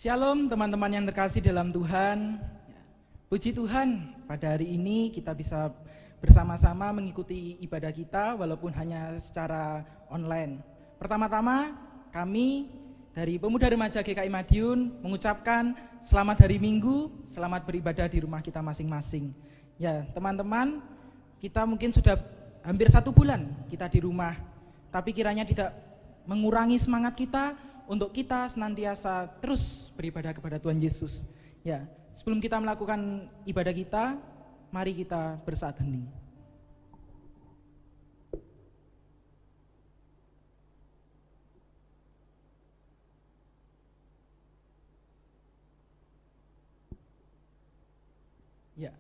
Shalom teman-teman yang terkasih dalam Tuhan. Puji Tuhan, pada hari ini kita bisa bersama-sama mengikuti ibadah kita walaupun hanya secara online. Pertama-tama kami dari Pemuda Remaja GKI Madiun mengucapkan selamat hari Minggu, selamat beribadah di rumah kita masing-masing. Ya teman-teman, kita mungkin sudah hampir 1 bulan kita di rumah, tapi kiranya tidak mengurangi semangat kita untuk kita senantiasa terus beribadah kepada Tuhan Yesus. Ya, sebelum kita melakukan ibadah kita, mari kita bersaat hening. Ya,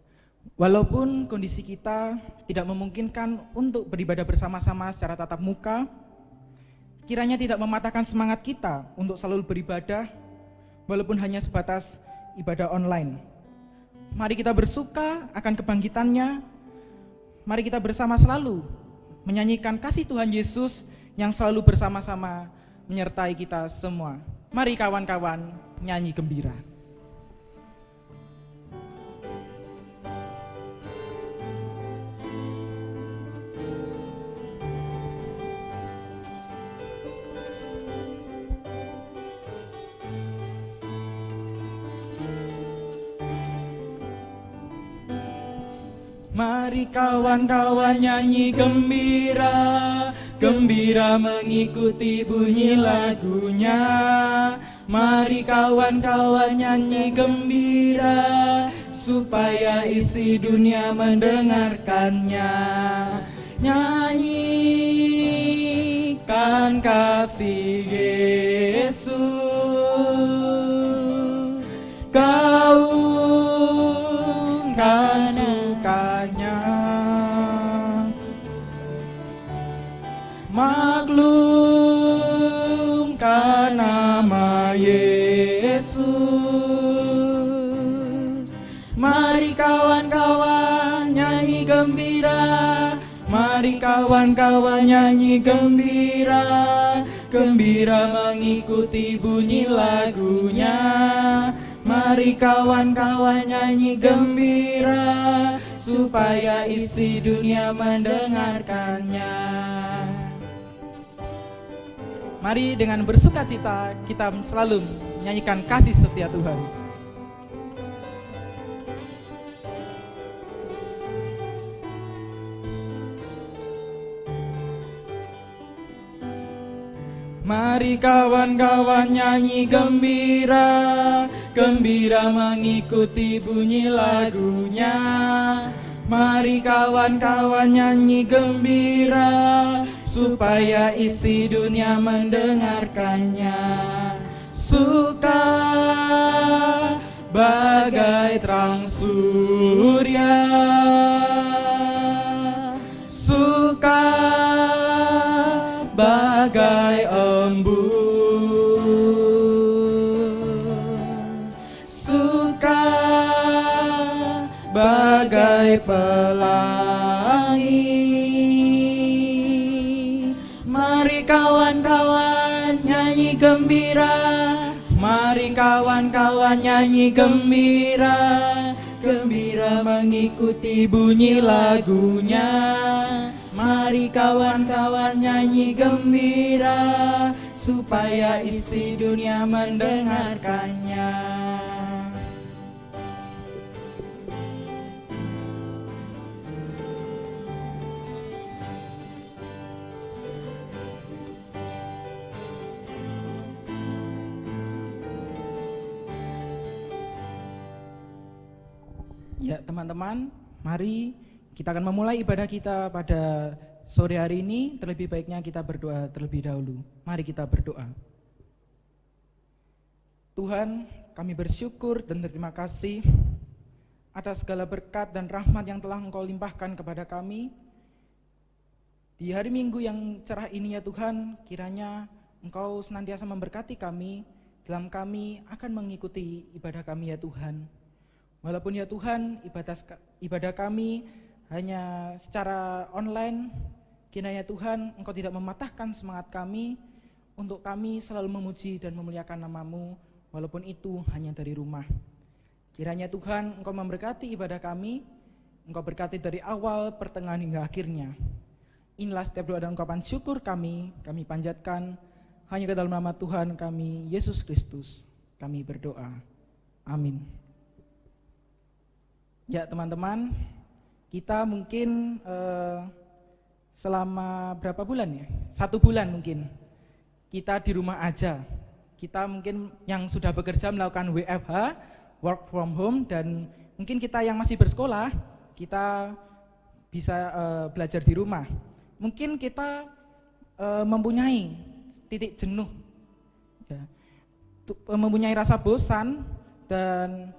walaupun kondisi kita tidak memungkinkan untuk beribadah bersama-sama secara tatap muka, kiranya tidak mematahkan semangat kita untuk selalu beribadah walaupun hanya sebatas ibadah online. Mari kita bersuka akan kebangkitannya. Mari kita bersama selalu menyanyikan kasih Tuhan Yesus yang selalu bersama-sama menyertai kita semua. Mari kawan-kawan nyanyi gembira. Mari kawan-kawan nyanyi gembira, gembira mengikuti bunyi lagunya. Mari kawan-kawan nyanyi gembira, supaya isi dunia mendengarkannya. Nyanyikan kasih Yesus, gaungkan sukanya, maklumkan nama Yesus. Mari kawan-kawan nyanyi gembira, mari kawan-kawan nyanyi gembira, gembira mengikuti bunyi lagunya. Mari kawan-kawan nyanyi gembira, supaya isi dunia mendengarkannya. Mari dengan bersukacita kita selalu menyanyikan kasih setia Tuhan. Mari kawan-kawan nyanyi gembira, gembira mengikuti bunyi lagunya. Mari kawan-kawan nyanyi gembira, supaya isi dunia mendengarkannya. Suka bagai terang surya, suka bagai embun, suka bagai pelangi. Mari kawan-kawan nyanyi gembira, mari kawan-kawan nyanyi gembira, gembira mengikuti bunyi lagunya. Mari kawan-kawan nyanyi gembira, supaya isi dunia mendengarkannya. Ya teman-teman, mari kita akan memulai ibadah kita pada sore hari ini. Terlebih baiknya kita berdoa terlebih dahulu. Mari kita berdoa. Tuhan, kami bersyukur dan terima kasih atas segala berkat dan rahmat yang telah Engkau limpahkan kepada kami. Di hari Minggu yang cerah ini ya Tuhan, kiranya Engkau senantiasa memberkati kami dalam kami akan mengikuti ibadah kami ya Tuhan. Walaupun ya Tuhan ibadah kami hanya secara online, kiranya Tuhan Engkau tidak mematahkan semangat kami untuk kami selalu memuji dan memuliakan nama-Mu walaupun itu hanya dari rumah. Kiranya Tuhan Engkau memberkati ibadah kami, Engkau berkati dari awal, pertengahan hingga akhirnya. Inilah setiap doa dan ungkapan syukur kami panjatkan hanya ke dalam nama Tuhan kami, Yesus Kristus, kami berdoa. Amin. Ya teman-teman, kita mungkin selama berapa bulan ya? 1 bulan mungkin kita di rumah aja. Kita mungkin yang sudah bekerja melakukan WFH, work from home, dan mungkin kita yang masih bersekolah, kita bisa belajar di rumah. Mungkin kita mempunyai titik jenuh, ya, mempunyai rasa bosan, dan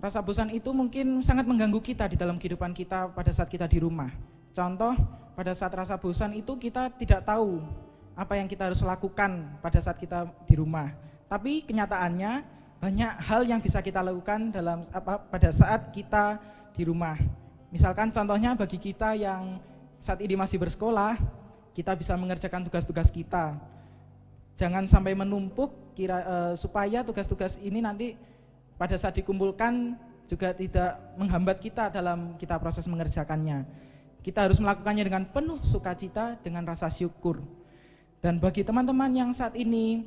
rasa bosan itu mungkin sangat mengganggu kita di dalam kehidupan kita pada saat kita di rumah. Contoh, pada saat rasa bosan itu kita tidak tahu apa yang kita harus lakukan pada saat kita di rumah. Tapi kenyataannya banyak hal yang bisa kita lakukan pada saat kita di rumah. Misalkan contohnya bagi kita yang saat ini masih bersekolah, kita bisa mengerjakan tugas-tugas kita. Jangan sampai menumpuk supaya tugas-tugas ini nanti pada saat dikumpulkan juga tidak menghambat kita dalam kita proses mengerjakannya. Kita harus melakukannya dengan penuh sukacita, dengan rasa syukur. Dan bagi teman-teman yang saat ini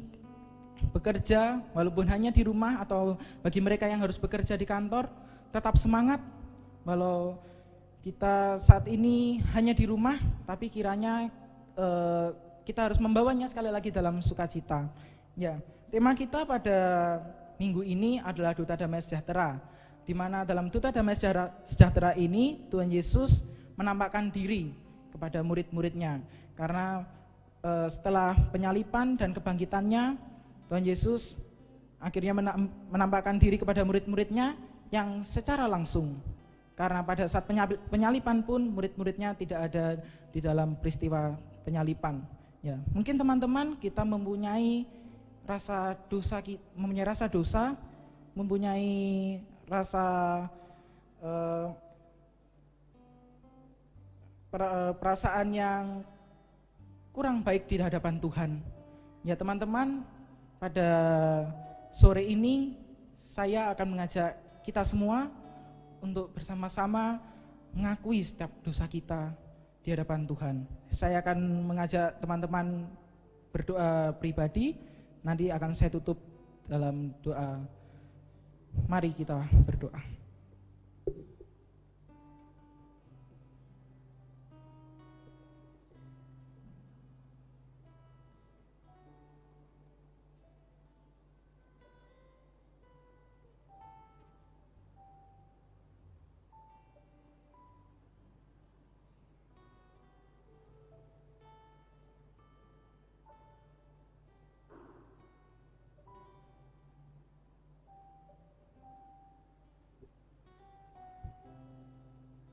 bekerja, walaupun hanya di rumah, atau bagi mereka yang harus bekerja di kantor, tetap semangat. Walau kita saat ini hanya di rumah, tapi kiranya kita harus membawanya sekali lagi dalam sukacita. Ya, tema kita pada minggu ini adalah Duta Damai Sejahtera, di mana dalam Duta Damai Sejahtera ini Tuhan Yesus menampakkan diri kepada murid-muridnya. Karena setelah penyaliban dan kebangkitannya, Tuhan Yesus akhirnya menampakkan diri kepada murid-muridnya yang secara langsung. Karena pada saat penyaliban pun murid-muridnya tidak ada di dalam peristiwa penyaliban. Ya, mungkin teman-teman kita mempunyai rasa dosa, mempunyai rasa perasaan yang kurang baik di hadapan Tuhan. Ya teman-teman, pada sore ini saya akan mengajak kita semua untuk bersama-sama mengakui setiap dosa kita di hadapan Tuhan. Saya akan mengajak teman-teman berdoa pribadi, nanti akan saya tutup dalam doa. Mari kita berdoa.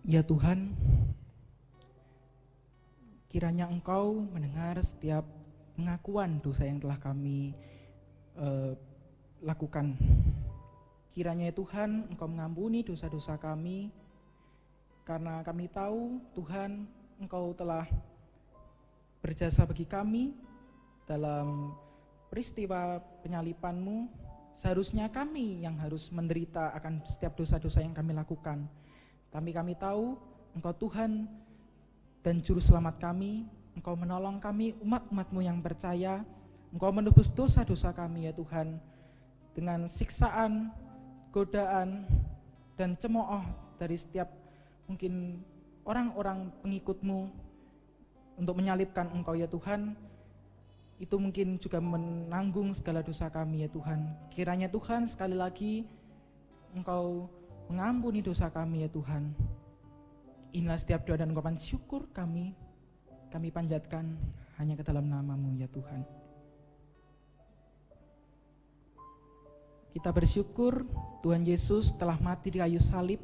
Ya Tuhan, kiranya Engkau mendengar setiap pengakuan dosa yang telah kami lakukan. Kiranya ya Tuhan, Engkau mengampuni dosa-dosa kami, karena kami tahu Tuhan, Engkau telah berjasa bagi kami dalam peristiwa penyaliban-Mu. Seharusnya kami yang harus menderita akan setiap dosa-dosa yang kami lakukan. Tapi kami tahu Engkau Tuhan dan Juru Selamat kami, Engkau menolong kami umat-umat-Mu yang percaya, Engkau menebus dosa-dosa kami ya Tuhan, dengan siksaan, godaan, dan cemooh dari setiap mungkin orang-orang pengikut-Mu untuk menyalibkan Engkau ya Tuhan. Itu mungkin juga menanggung segala dosa kami ya Tuhan. Kiranya Tuhan sekali lagi Engkau mengampuni dosa kami ya Tuhan. Inilah setiap doa dan ungkapan syukur kami panjatkan hanya ke dalam nama-Mu ya Tuhan. Kita bersyukur Tuhan Yesus telah mati di kayu salib.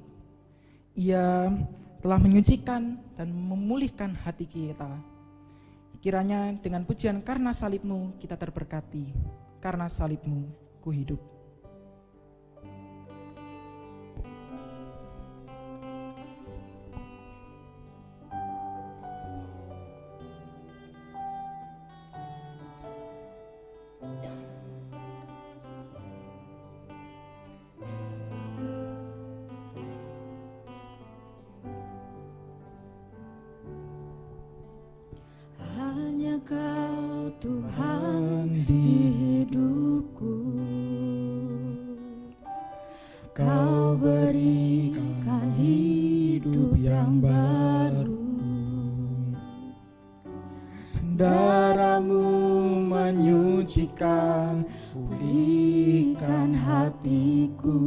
Ia telah menyucikan dan memulihkan hati kita. Kiranya dengan pujian karena salib-Mu kita terberkati, karena salib-Mu ku hidup. Kau berikan hidup yang baru. Darah-Mu menyucikan, pulihkan hatiku.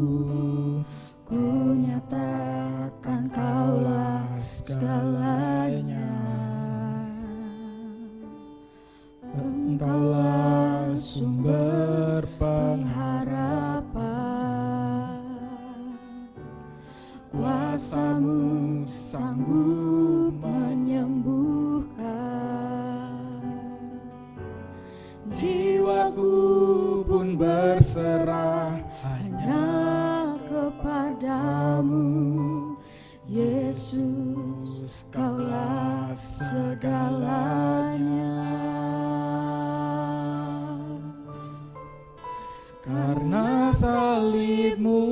Ku nyatakan Kaulah segalanya. Engkaulah sumber pengharapan. Kuasa-Mu sanggup menyembuhkan. Jiwaku pun berserah hanya kepadamu. Yesus, Kaulah segalanya. Karena salib-Mu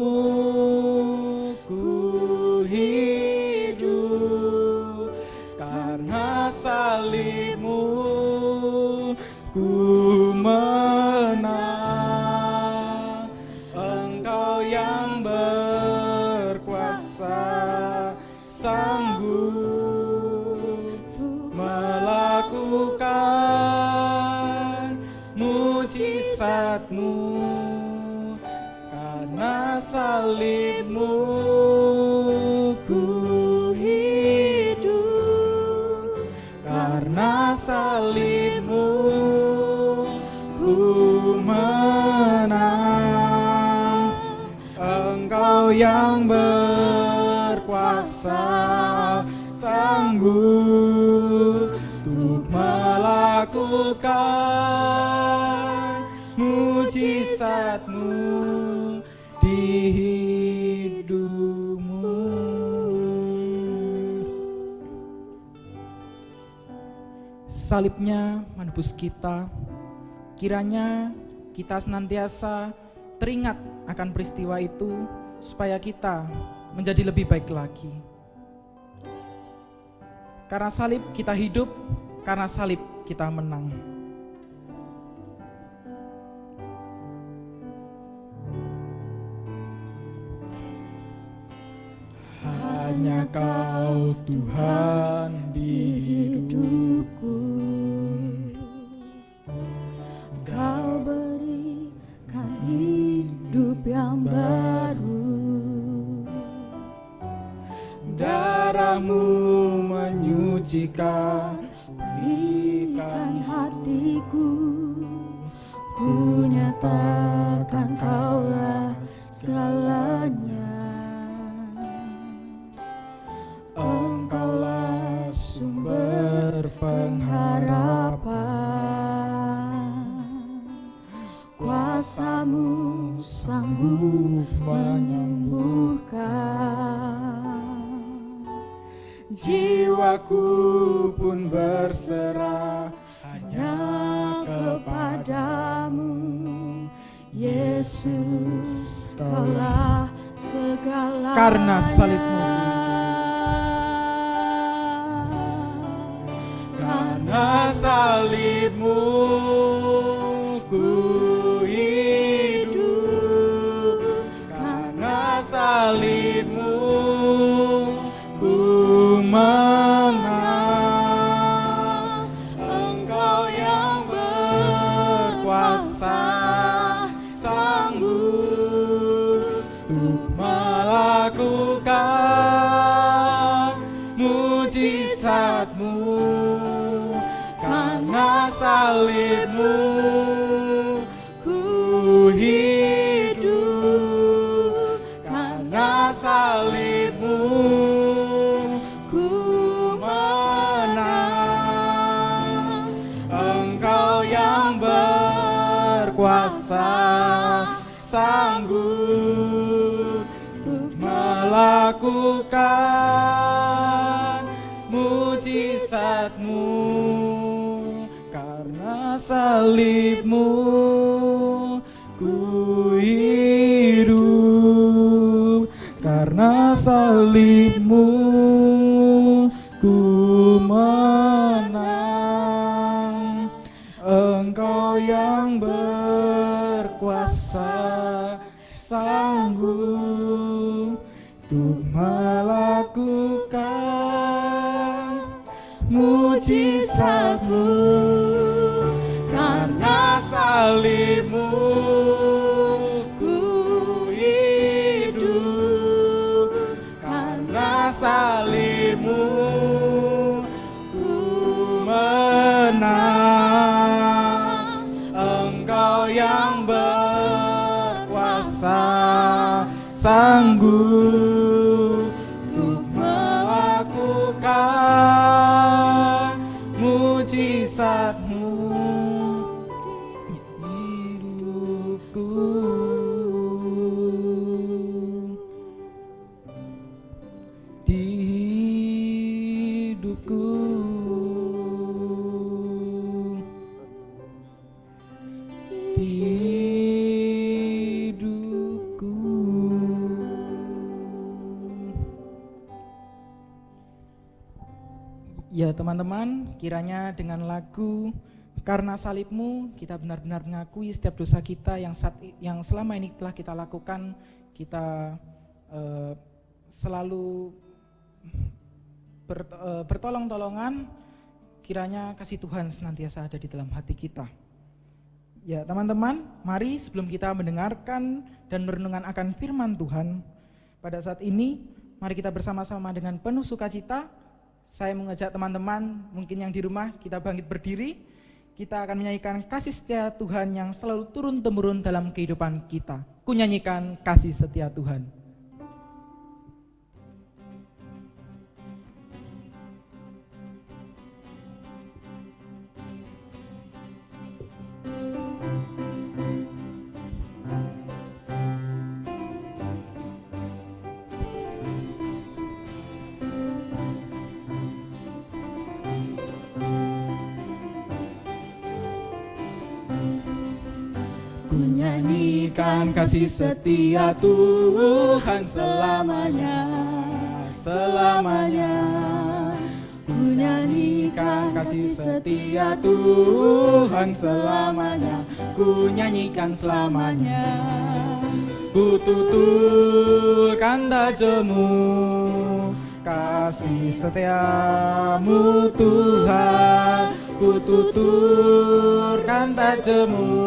ku hidup, karena salib-Mu ku menang. Engkau yang berkuasa, sanggup melakukan mujizat-Mu. Karena salib-Mu ku hidup, karena salib-Mu ku menang. Engkau yang berkuasa, sanggup untuk melakukan mujizat-Mu di hidup-Mu. Salibnya menebus kita. Kiranya kita senantiasa teringat akan peristiwa itu supaya kita menjadi lebih baik lagi. Karena salib kita hidup, karena salib kita menang. Hanya Kau Tuhan di hidupku. Kau berikan hidup yang baru. Darah-Mu menyucikan, Pulihkan hatiku. Ku nyatakan Kaulah segalanya. Engkaulah sumber pengharapan. Kuasa-Mu sanggup menyembuhkan. jiwaku pun berserah hanya kepadamu. Yesus, Kaulah segalanya. Karena salib-Mu, karena salib-Mu ku hidup, karena salib-Mu ku menang. Engkau yang berkuasa, sanggup untuk melakukan mujizat-Mu. Karena salib-Mu ku hidup, karena salib-Mu ku menang. Engkau yang berkuasa, sanggup untuk melakukan mujizat-Mu. Karena salib-Mu ku hidup, karena salib-Mu ku menang. Engkau yang berkuasa, sanggup untuk melakukan mujizat-Mu, karena salib-Mu ku hidup, karena salib-Mu ku menang. Engkau yang berkuasa sanggup untuk melakukan mujizat-Mu hidupku. Di hidupku, di hidupku. Ya teman-teman, kiranya dengan lagu Karena Salib-Mu kita benar-benar mengakui setiap dosa kita yang selama ini telah kita lakukan. Kita selalu bertolong-tolongan, kiranya kasih Tuhan senantiasa ada di dalam hati kita. Ya teman-teman, mari sebelum kita mendengarkan dan merenungkan akan firman Tuhan pada saat ini, mari kita bersama-sama dengan penuh sukacita. Saya mengajak teman-teman, mungkin yang di rumah, kita bangkit berdiri. Kita akan menyanyikan kasih setia Tuhan yang selalu turun-temurun dalam kehidupan kita. Ku nyanyikan kasih setia Tuhan. Ku nyanyikan kasih setia Tuhan selamanya, selamanya. Ku nyanyikan kasih setia Tuhan selamanya, ku nyanyikan selamanya. Ku tuturkan tajammu, kasih setiamu Tuhan. Ku tuturkan tajammu,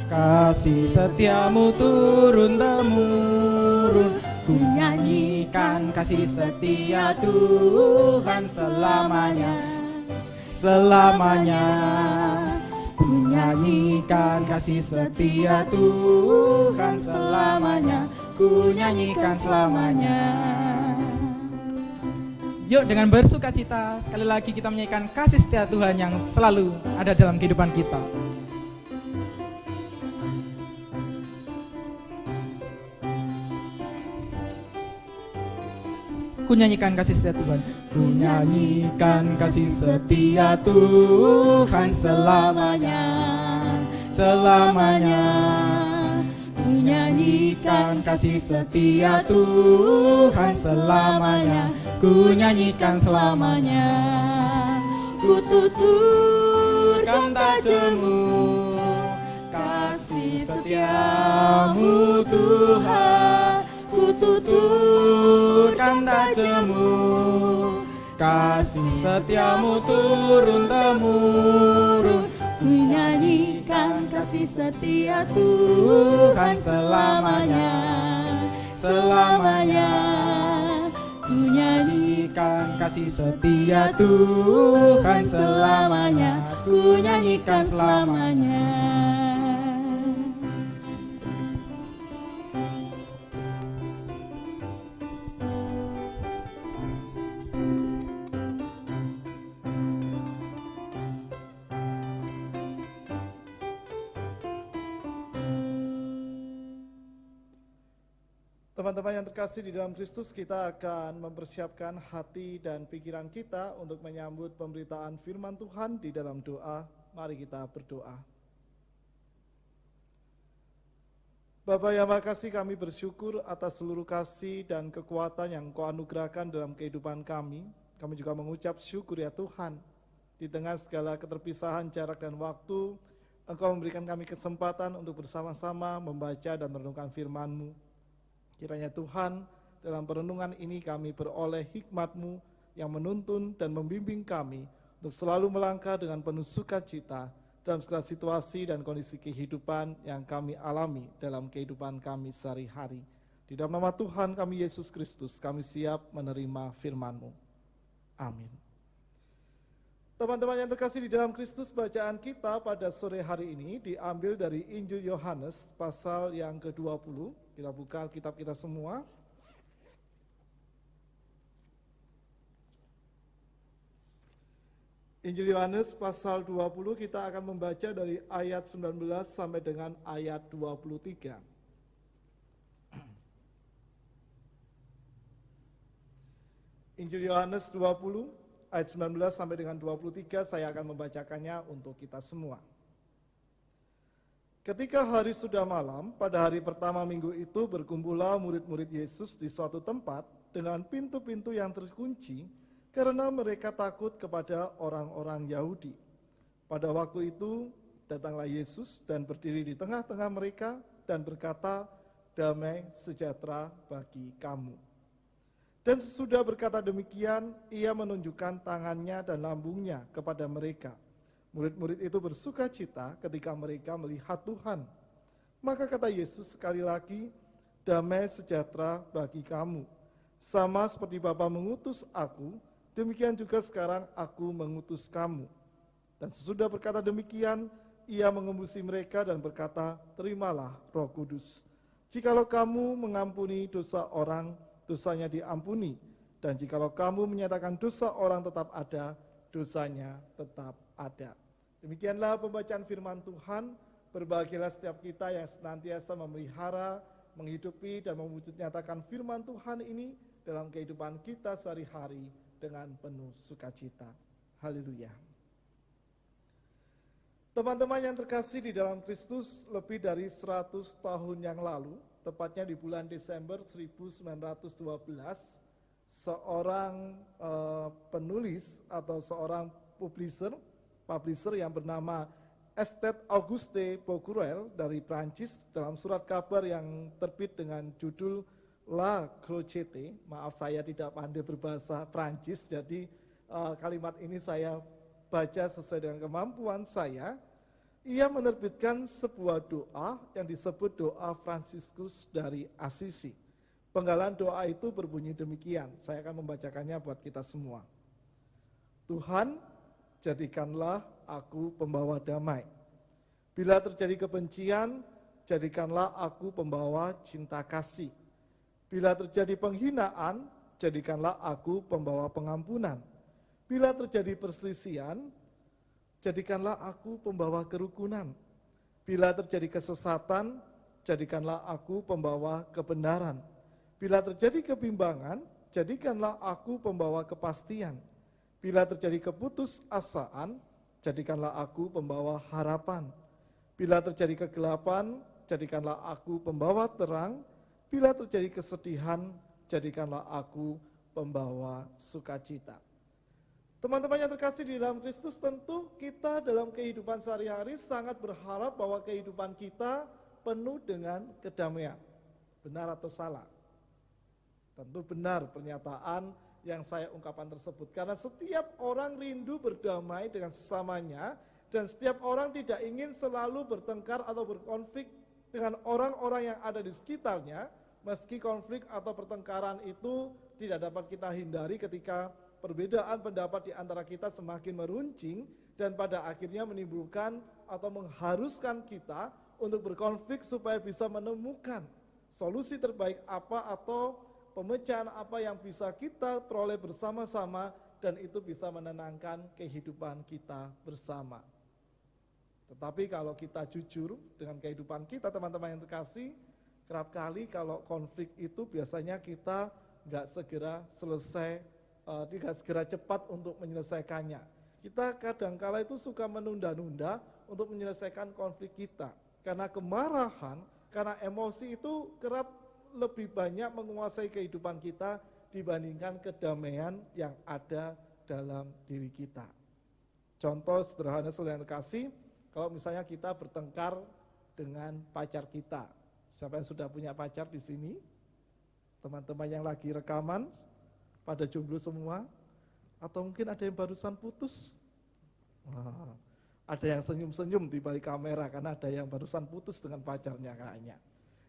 kasih setiamu turun-temurun. Ku nyanyikan kasih setia Tuhan selamanya, selamanya. Ku nyanyikan kasih setia Tuhan selamanya, ku nyanyikan selamanya. Yuk dengan bersukacita sekali lagi kita menyanyikan kasih setia Tuhan yang selalu ada dalam kehidupan kita. Ku nyanyikan kasih setia Tuhan. Ku nyanyikan kasih setia Tuhan selamanya, selamanya. Ku nyanyikan kasih setia Tuhan selamanya, ku nyanyikan selamanya. Ku tuturkan tajammu, kasih setiamu Tuhan. Ku tuturkan tajammu, kasih setiamu turun-temurun. Ku nyanyikan kasih setia Tuhan selamanya, selamanya. Ku nyanyikan kasih setia Tuhan selamanya, ku nyanyikan selamanya. Teman-teman yang terkasih di dalam Kristus, kita akan mempersiapkan hati dan pikiran kita untuk menyambut pemberitaan firman Tuhan di dalam doa. Mari kita berdoa. Bapa yang Maha Kasih, kami bersyukur atas seluruh kasih dan kekuatan yang Kau anugerahkan dalam kehidupan kami. Kami juga mengucap syukur ya Tuhan, di tengah segala keterpisahan jarak dan waktu, Engkau memberikan kami kesempatan untuk bersama-sama membaca dan merenungkan firman-Mu. Kiranya Tuhan, dalam perenungan ini kami beroleh hikmat-Mu yang menuntun dan membimbing kami untuk selalu melangkah dengan penuh sukacita dalam segala situasi dan kondisi kehidupan yang kami alami dalam kehidupan kami sehari-hari. Di dalam nama Tuhan kami Yesus Kristus, kami siap menerima firman-Mu. Amin. Teman-teman yang terkasih di dalam Kristus, bacaan kita pada sore hari ini diambil dari Injil Yohanes pasal yang ke-20. Kita buka Alkitab kita semua. Injil Yohanes pasal 20 kita akan membaca dari ayat 19 sampai dengan ayat 23. Injil Yohanes 20 ayat 19 sampai dengan 23 saya akan membacakannya untuk kita semua. Ketika hari sudah malam, pada hari pertama minggu itu berkumpullah murid-murid Yesus di suatu tempat dengan pintu-pintu yang terkunci karena mereka takut kepada orang-orang Yahudi. Pada waktu itu datanglah Yesus dan berdiri di tengah-tengah mereka dan berkata, "Damai sejahtera bagi kamu." Dan sesudah berkata demikian, ia menunjukkan tangannya dan lambungnya kepada mereka. Murid-murid itu bersuka cita ketika mereka melihat Tuhan. Maka kata Yesus sekali lagi, "Damai sejahtera bagi kamu. Sama seperti Bapa mengutus aku, demikian juga sekarang aku mengutus kamu." Dan sesudah berkata demikian, ia mengembusi mereka dan berkata, "Terimalah Roh Kudus. Jikalau kamu mengampuni dosa orang, dosanya diampuni, dan jikalau kamu menyatakan dosa orang tetap ada, dosanya tetap ada." Demikianlah pembacaan firman Tuhan. Berbahagialah setiap kita yang senantiasa memelihara, menghidupi, dan mewujud nyatakan firman Tuhan ini dalam kehidupan kita sehari-hari dengan penuh sukacita. Haleluya. Teman-teman yang terkasih di dalam Kristus, lebih dari 100 tahun yang lalu, tepatnya di bulan Desember 1912, seorang penulis atau seorang publisher yang bernama Estelle Auguste Bourgeois dari Prancis dalam surat kabar yang terbit dengan judul La Clochette. Maaf, saya tidak pandai berbahasa Prancis, jadi kalimat ini saya baca sesuai dengan kemampuan saya. Ia menerbitkan sebuah doa yang disebut doa Fransiskus dari Assisi. Penggalan doa itu berbunyi demikian, saya akan membacakannya buat kita semua. "Tuhan, jadikanlah aku pembawa damai. Bila terjadi kebencian, jadikanlah aku pembawa cinta kasih. Bila terjadi penghinaan, jadikanlah aku pembawa pengampunan. Bila terjadi perselisihan, jadikanlah aku pembawa kerukunan. Bila terjadi kesesatan, jadikanlah aku pembawa kebenaran. Bila terjadi kebimbangan, jadikanlah aku pembawa kepastian. Bila terjadi keputusasaan, jadikanlah aku pembawa harapan. Bila terjadi kegelapan, jadikanlah aku pembawa terang. Bila terjadi kesedihan, jadikanlah aku pembawa sukacita." Teman-teman yang terkasih di dalam Kristus, tentu kita dalam kehidupan sehari-hari sangat berharap bahwa kehidupan kita penuh dengan kedamaian. Benar atau salah? Tentu benar pernyataan yang saya ungkapkan tersebut. Karena setiap orang rindu berdamai dengan sesamanya, dan setiap orang tidak ingin selalu bertengkar atau berkonflik dengan orang-orang yang ada di sekitarnya, meski konflik atau pertengkaran itu tidak dapat kita hindari ketika perbedaan pendapat di antara kita semakin meruncing dan pada akhirnya menimbulkan atau mengharuskan kita untuk berkonflik supaya bisa menemukan solusi terbaik apa atau pemecahan apa yang bisa kita peroleh bersama-sama dan itu bisa menenangkan kehidupan kita bersama. Tetapi kalau kita jujur dengan kehidupan kita, teman-teman yang terkasih, kerap kali kalau konflik itu biasanya kita nggak segera selesai, tidak segera cepat untuk menyelesaikannya. Kita kadangkala itu suka menunda-nunda untuk menyelesaikan konflik kita. Karena kemarahan, karena emosi itu kerap lebih banyak menguasai kehidupan kita dibandingkan kedamaian yang ada dalam diri kita. Contoh sederhana saudara yang terkasih, Kalau misalnya kita bertengkar dengan pacar kita, siapa yang sudah punya pacar di sini? Teman-teman yang lagi rekaman, pada jomblo semua? Atau mungkin ada yang barusan putus? Wah, ada yang senyum-senyum di balik kamera karena ada yang barusan putus dengan pacarnya kayaknya.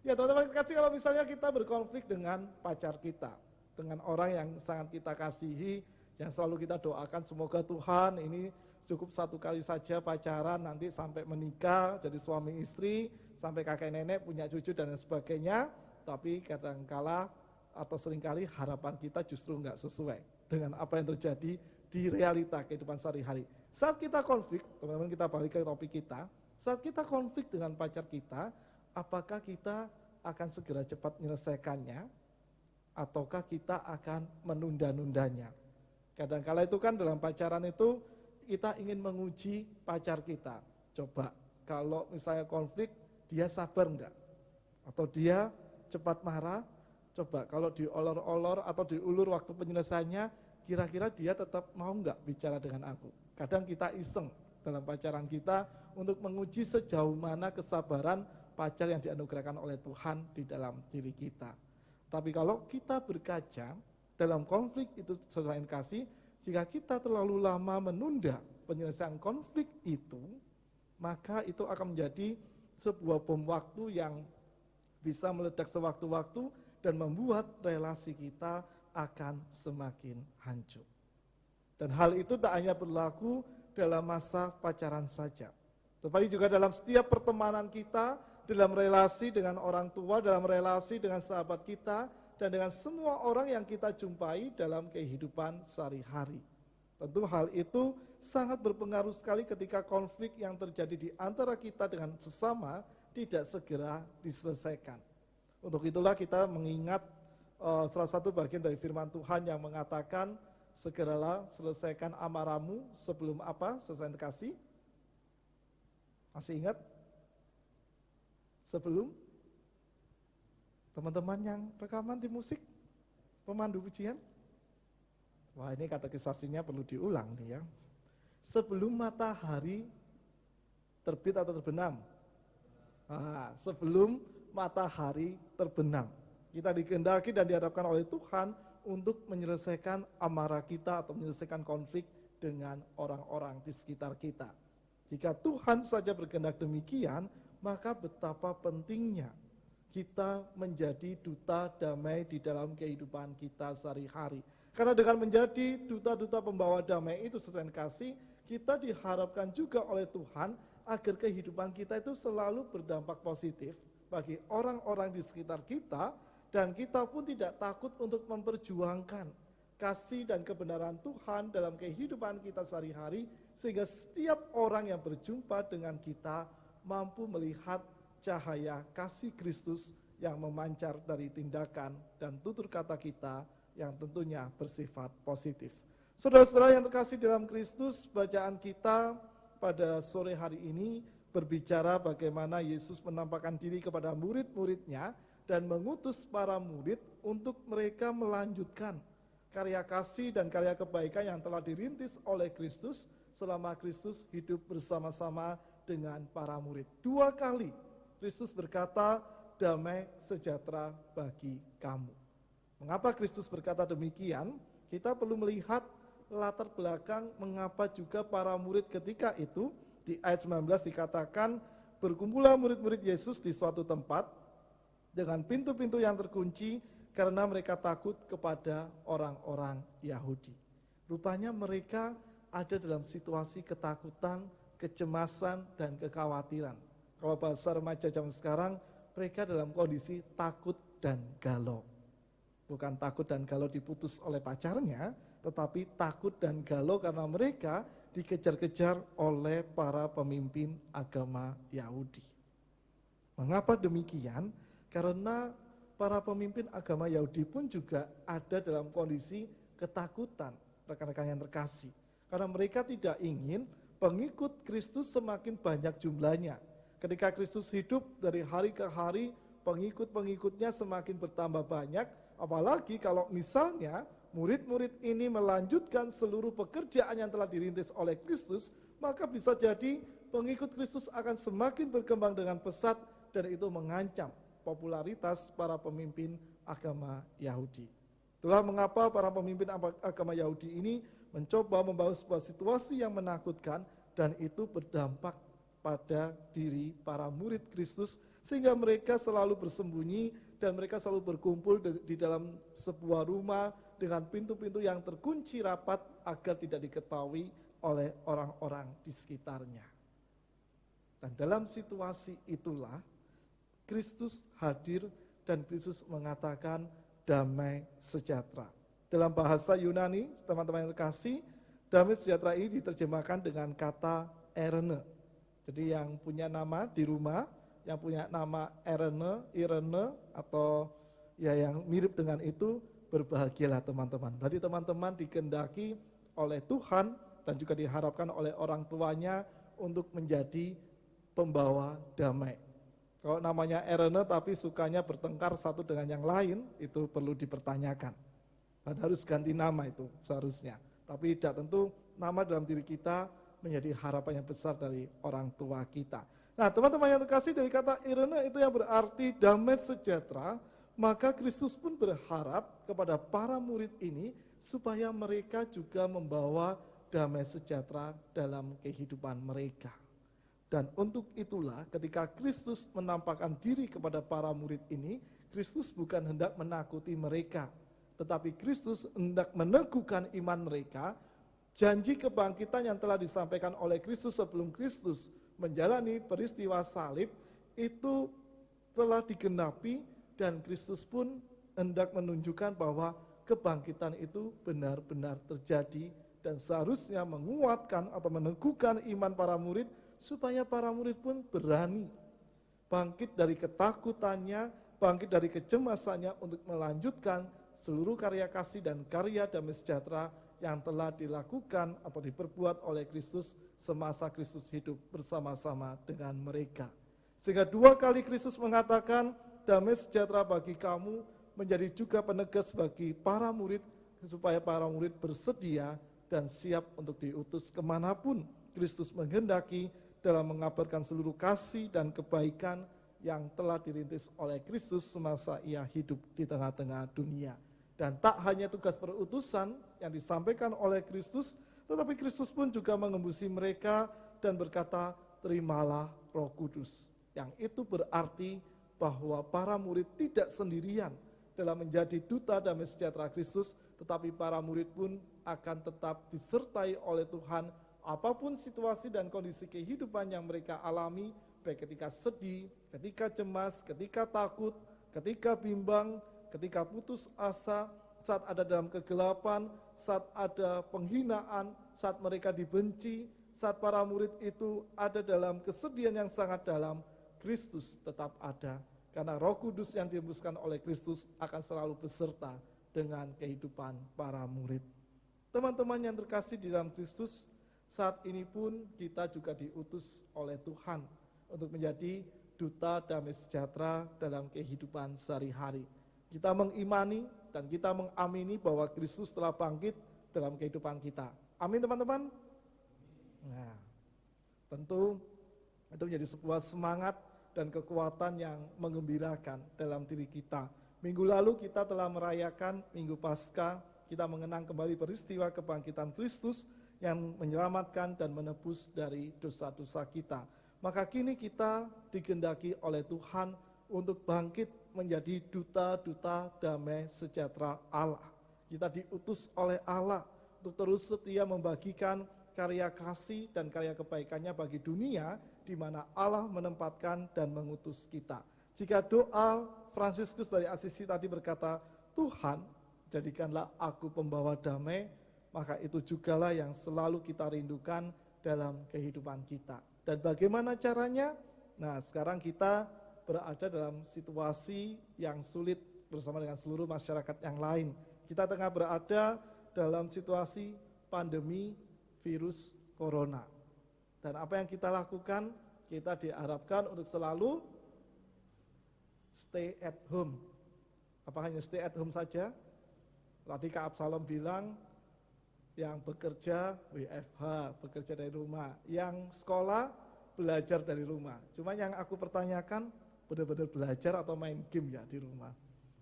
Ya teman-teman kasih, kalau misalnya kita berkonflik dengan pacar kita, dengan orang yang sangat kita kasihi, yang selalu kita doakan semoga Tuhan ini cukup satu kali saja pacaran, nanti sampai menikah, jadi suami istri, sampai kakek nenek, punya cucu dan lain sebagainya. Tapi kadangkala atau seringkali harapan kita justru enggak sesuai dengan apa yang terjadi di realita kehidupan sehari-hari. Saat kita konflik, teman-teman kita balik ke topik kita, saat kita konflik dengan pacar kita, apakah kita akan segera cepat menyelesaikannya, ataukah kita akan menunda-nundanya? Kadang-kala itu kan dalam pacaran itu kita ingin menguji pacar kita. Coba kalau misalnya konflik, dia sabar enggak? Atau dia cepat marah? Coba kalau diolor-olor atau diulur waktu penyelesaiannya, kira-kira dia tetap mau enggak bicara dengan aku? Kadang kita iseng dalam pacaran kita untuk menguji sejauh mana kesabaran pacar yang dianugerahkan oleh Tuhan di dalam diri kita. Tapi kalau kita berkaca dalam konflik itu selain kasih, jika kita terlalu lama menunda penyelesaian konflik itu, maka itu akan menjadi sebuah bom waktu yang bisa meledak sewaktu-waktu dan membuat relasi kita akan semakin hancur. Dan hal itu tak hanya berlaku dalam masa pacaran saja, tetapi juga dalam setiap pertemanan kita, dalam relasi dengan orang tua, dalam relasi dengan sahabat kita, dan dengan semua orang yang kita jumpai dalam kehidupan sehari-hari. Tentu hal itu sangat berpengaruh sekali ketika konflik yang terjadi di antara kita dengan sesama tidak segera diselesaikan. Untuk itulah kita mengingat salah satu bagian dari firman Tuhan yang mengatakan, segeralah selesaikan amarahmu sebelum apa? Selesai kasih. Masih ingat? Sebelum? Teman-teman yang rekaman di musik, pemandu pujian. Wah, ini katekisasinya perlu diulang nih ya. Sebelum matahari terbit atau terbenam? Sebelum matahari terbenam. Kita dikehendaki dan dihadapkan oleh Tuhan untuk menyelesaikan amarah kita atau menyelesaikan konflik dengan orang-orang di sekitar kita. Jika Tuhan saja berkehendak demikian, maka betapa pentingnya kita menjadi duta damai di dalam kehidupan kita sehari-hari. Karena dengan menjadi duta-duta pembawa damai itu sesuai kasih, kita diharapkan juga oleh Tuhan agar kehidupan kita itu selalu berdampak positif bagi orang-orang di sekitar kita, dan kita pun tidak takut untuk memperjuangkan kasih dan kebenaran Tuhan dalam kehidupan kita sehari-hari, sehingga setiap orang yang berjumpa dengan kita mampu melihat cahaya kasih Kristus yang memancar dari tindakan dan tutur kata kita yang tentunya bersifat positif. Saudara-saudara yang terkasih dalam Kristus, bacaan kita pada sore hari ini berbicara bagaimana Yesus menampakkan diri kepada murid-muridnya dan mengutus para murid untuk mereka melanjutkan karya kasih dan karya kebaikan yang telah dirintis oleh Kristus selama Kristus hidup bersama-sama dengan para murid. 2 kali Kristus berkata, damai sejahtera bagi kamu. Mengapa Kristus berkata demikian? Kita perlu melihat latar belakang mengapa juga para murid ketika itu, di ayat 19 dikatakan, berkumpullah murid-murid Yesus di suatu tempat dengan pintu-pintu yang terkunci karena mereka takut kepada orang-orang Yahudi. Rupanya mereka ada dalam situasi ketakutan, kecemasan, dan kekhawatiran. Kalau bahasa remaja zaman sekarang, mereka dalam kondisi takut dan galau. Bukan takut dan galau diputus oleh pacarnya, tetapi takut dan galau karena mereka dikejar-kejar oleh para pemimpin agama Yahudi. Mengapa demikian? Karena para pemimpin agama Yahudi pun juga ada dalam kondisi ketakutan, rekan-rekan yang terkasih. Karena mereka tidak ingin pengikut Kristus semakin banyak jumlahnya. Ketika Kristus hidup dari hari ke hari, pengikut-pengikutnya semakin bertambah banyak, apalagi kalau misalnya murid-murid ini melanjutkan seluruh pekerjaan yang telah dirintis oleh Kristus, maka bisa jadi pengikut Kristus akan semakin berkembang dengan pesat dan itu mengancam popularitas para pemimpin agama Yahudi. Itulah mengapa para pemimpin agama Yahudi ini mencoba membawa sebuah situasi yang menakutkan dan itu berdampak pada diri para murid Kristus sehingga mereka selalu bersembunyi dan mereka selalu berkumpul di dalam sebuah rumah dengan pintu-pintu yang terkunci rapat agar tidak diketahui oleh orang-orang di sekitarnya. Dan dalam situasi itulah Kristus hadir dan Kristus mengatakan damai sejahtera. Dalam bahasa Yunani, teman-teman yang terkasih, damai sejahtera ini diterjemahkan dengan kata erene. Jadi yang punya nama di rumah, yang punya nama Irene atau ya yang mirip dengan itu, berbahagialah teman-teman. Berarti teman-teman dikehendaki oleh Tuhan dan juga diharapkan oleh orang tuanya untuk menjadi pembawa damai. Kalau namanya Irene tapi sukanya bertengkar satu dengan yang lain, itu perlu dipertanyakan. Dan harus ganti nama itu seharusnya. Tapi tidak tentu nama dalam diri kita menjadi harapan yang besar dari orang tua kita. Nah teman-teman yang terkasih, dari kata Irene itu yang berarti damai sejahtera, maka Kristus pun berharap kepada para murid ini supaya mereka juga membawa damai sejahtera dalam kehidupan mereka. Dan untuk itulah ketika Kristus menampakkan diri kepada para murid ini, Kristus bukan hendak menakuti mereka, tetapi Kristus hendak meneguhkan iman mereka. Janji kebangkitan yang telah disampaikan oleh Kristus sebelum Kristus menjalani peristiwa salib itu telah digenapi dan Kristus pun hendak menunjukkan bahwa kebangkitan itu benar-benar terjadi dan seharusnya menguatkan atau meneguhkan iman para murid supaya para murid pun berani bangkit dari ketakutannya, bangkit dari kecemasannya untuk melanjutkan seluruh karya kasih dan karya damai sejahtera yang telah dilakukan atau diperbuat oleh Kristus semasa Kristus hidup bersama-sama dengan mereka. Sehingga dua kali Kristus mengatakan damai sejahtera bagi kamu menjadi juga penegas bagi para murid supaya para murid bersedia dan siap untuk diutus kemanapun Kristus menghendaki dalam mengabarkan seluruh kasih dan kebaikan yang telah dirintis oleh Kristus semasa ia hidup di tengah-tengah dunia. Dan tak hanya tugas perutusan yang disampaikan oleh Kristus, tetapi Kristus pun juga mengembusi mereka dan berkata, terimalah Roh Kudus. Yang itu berarti bahwa para murid tidak sendirian dalam menjadi duta damai sejahtera Kristus, tetapi para murid pun akan tetap disertai oleh Tuhan apapun situasi dan kondisi kehidupan yang mereka alami, baik ketika sedih, ketika cemas, ketika takut, ketika bimbang, ketika putus asa, saat ada dalam kegelapan, saat ada penghinaan, saat mereka dibenci, saat para murid itu ada dalam kesedihan yang sangat dalam, Kristus tetap ada. Karena Roh Kudus yang dihembuskan oleh Kristus akan selalu beserta dengan kehidupan para murid. Teman-teman yang terkasih di dalam Kristus, saat ini pun kita juga diutus oleh Tuhan untuk menjadi duta damai sejahtera dalam kehidupan sehari-hari. Kita mengimani dan kita mengamini bahwa Kristus telah bangkit dalam kehidupan kita. Amin teman-teman? Nah, tentu itu menjadi sebuah semangat dan kekuatan yang menggembirakan dalam diri kita. Minggu lalu kita telah merayakan Minggu Paskah, kita mengenang kembali peristiwa kebangkitan Kristus yang menyelamatkan dan menebus dari dosa-dosa kita. Maka kini kita dikehendaki oleh Tuhan untuk bangkit menjadi duta-duta damai sejahtera Allah. Kita diutus oleh Allah untuk terus setia membagikan karya kasih dan karya kebaikannya bagi dunia di mana Allah menempatkan dan mengutus kita. Jika doa Fransiskus dari Asisi tadi berkata, Tuhan jadikanlah aku pembawa damai, maka itu jugalah yang selalu kita rindukan dalam kehidupan kita. Dan bagaimana caranya? Nah sekarang kita berada dalam situasi yang sulit bersama dengan seluruh masyarakat yang lain. Kita tengah berada dalam situasi pandemi virus corona. Dan apa yang kita lakukan? Kita diharapkan untuk selalu stay at home. Apa hanya stay at home saja? Tadi Kak Absalom bilang yang bekerja WFH, bekerja dari rumah. Yang sekolah belajar dari rumah. Cuma yang aku pertanyakan, benar-benar belajar atau main game ya di rumah?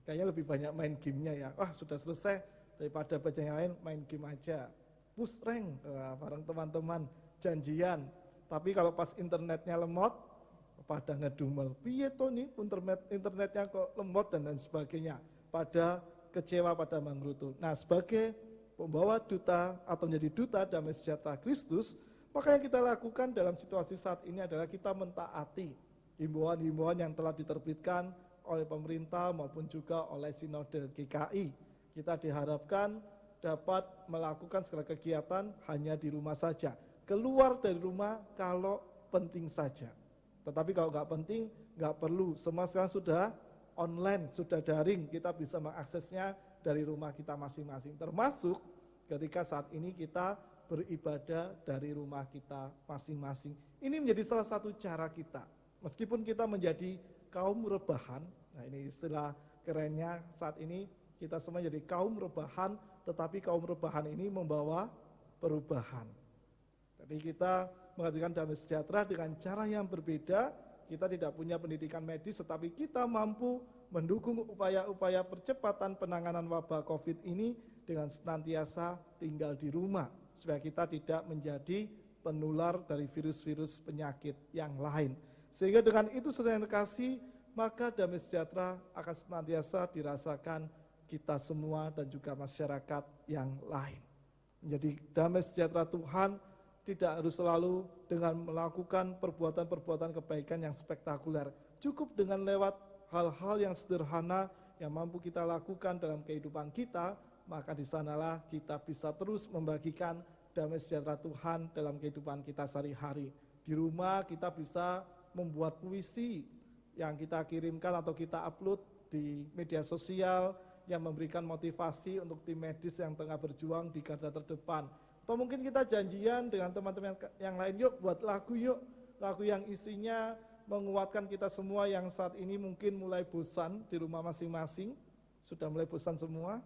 Kayaknya lebih banyak main gamenya ya. Wah, sudah selesai, daripada baca yang lain, main game aja. Push rank bareng teman-teman, janjian. Tapi kalau pas internetnya lemot, pada ngedumel. Piye to nih internetnya kok lemot dan lain sebagainya. Pada kecewa, pada mangrutu. Nah, sebagai pembawa duta atau menjadi duta damai sejahtera Kristus, maka yang kita lakukan dalam situasi saat ini adalah kita mentaati himbauan-himbauan yang telah diterbitkan oleh pemerintah maupun juga oleh Sinode GKI. Kita diharapkan dapat melakukan segala kegiatan hanya di rumah saja. Keluar dari rumah kalau penting saja. Tetapi kalau nggak penting, nggak perlu. Semua sekarang sudah online, sudah daring, kita bisa mengaksesnya dari rumah kita masing-masing. Termasuk ketika saat ini kita beribadah dari rumah kita masing-masing. Ini menjadi salah satu cara kita. Meskipun kita menjadi kaum rebahan, nah ini istilah kerennya saat ini, kita semua jadi kaum rebahan, tetapi kaum rebahan ini membawa perubahan. Jadi kita menghadirkan damai sejahtera dengan cara yang berbeda. Kita tidak punya pendidikan medis, tetapi kita mampu mendukung upaya-upaya percepatan penanganan wabah COVID ini dengan senantiasa tinggal di rumah, supaya kita tidak menjadi penular dari virus-virus penyakit yang lain. Sehingga dengan itu, saudara yang terkasih, maka damai sejahtera akan senantiasa dirasakan kita semua dan juga masyarakat yang lain. Menjadi damai sejahtera Tuhan tidak harus selalu dengan melakukan perbuatan-perbuatan kebaikan yang spektakuler. Cukup dengan lewat hal-hal yang sederhana yang mampu kita lakukan dalam kehidupan kita, maka di sanalah kita bisa terus membagikan damai sejahtera Tuhan dalam kehidupan kita sehari-hari. Di rumah kita bisa membuat puisi yang kita kirimkan atau kita upload di media sosial yang memberikan motivasi untuk tim medis yang tengah berjuang di garda terdepan. Atau mungkin kita janjian dengan teman-teman yang lain, yuk buat lagu yuk. Lagu yang isinya menguatkan kita semua yang saat ini mungkin mulai bosan di rumah masing-masing. Sudah mulai bosan semua.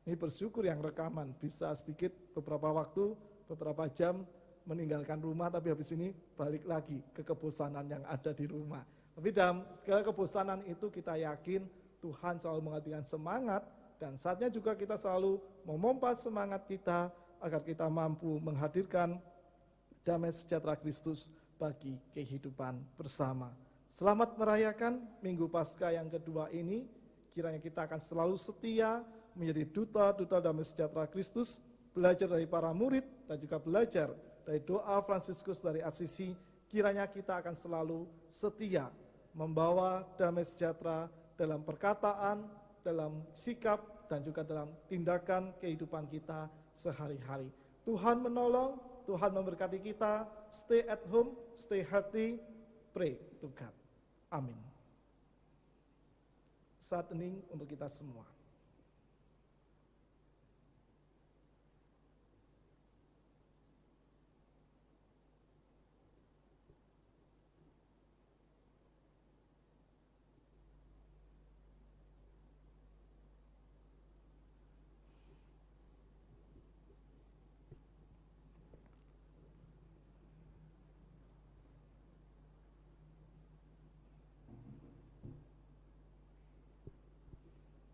Ini bersyukur yang rekaman, bisa sedikit beberapa waktu, beberapa jam meninggalkan rumah, tapi habis ini balik lagi ke kebosanan yang ada di rumah. Tapi dalam segala kebosanan itu kita yakin Tuhan selalu menghadirkan semangat, dan saatnya juga kita selalu memompa semangat kita agar kita mampu menghadirkan damai sejahtera Kristus bagi kehidupan bersama. Selamat merayakan Minggu Paskah yang kedua ini, kiranya kita akan selalu setia menjadi duta-duta damai sejahtera Kristus, belajar dari para murid dan juga belajar dari doa Fransiskus dari Assisi. Kiranya kita akan selalu setia membawa damai sejahtera dalam perkataan, dalam sikap, dan juga dalam tindakan kehidupan kita sehari-hari. Tuhan menolong, Tuhan memberkati kita. Stay at home, stay healthy, pray to God. Amin. Saat hening untuk kita semua.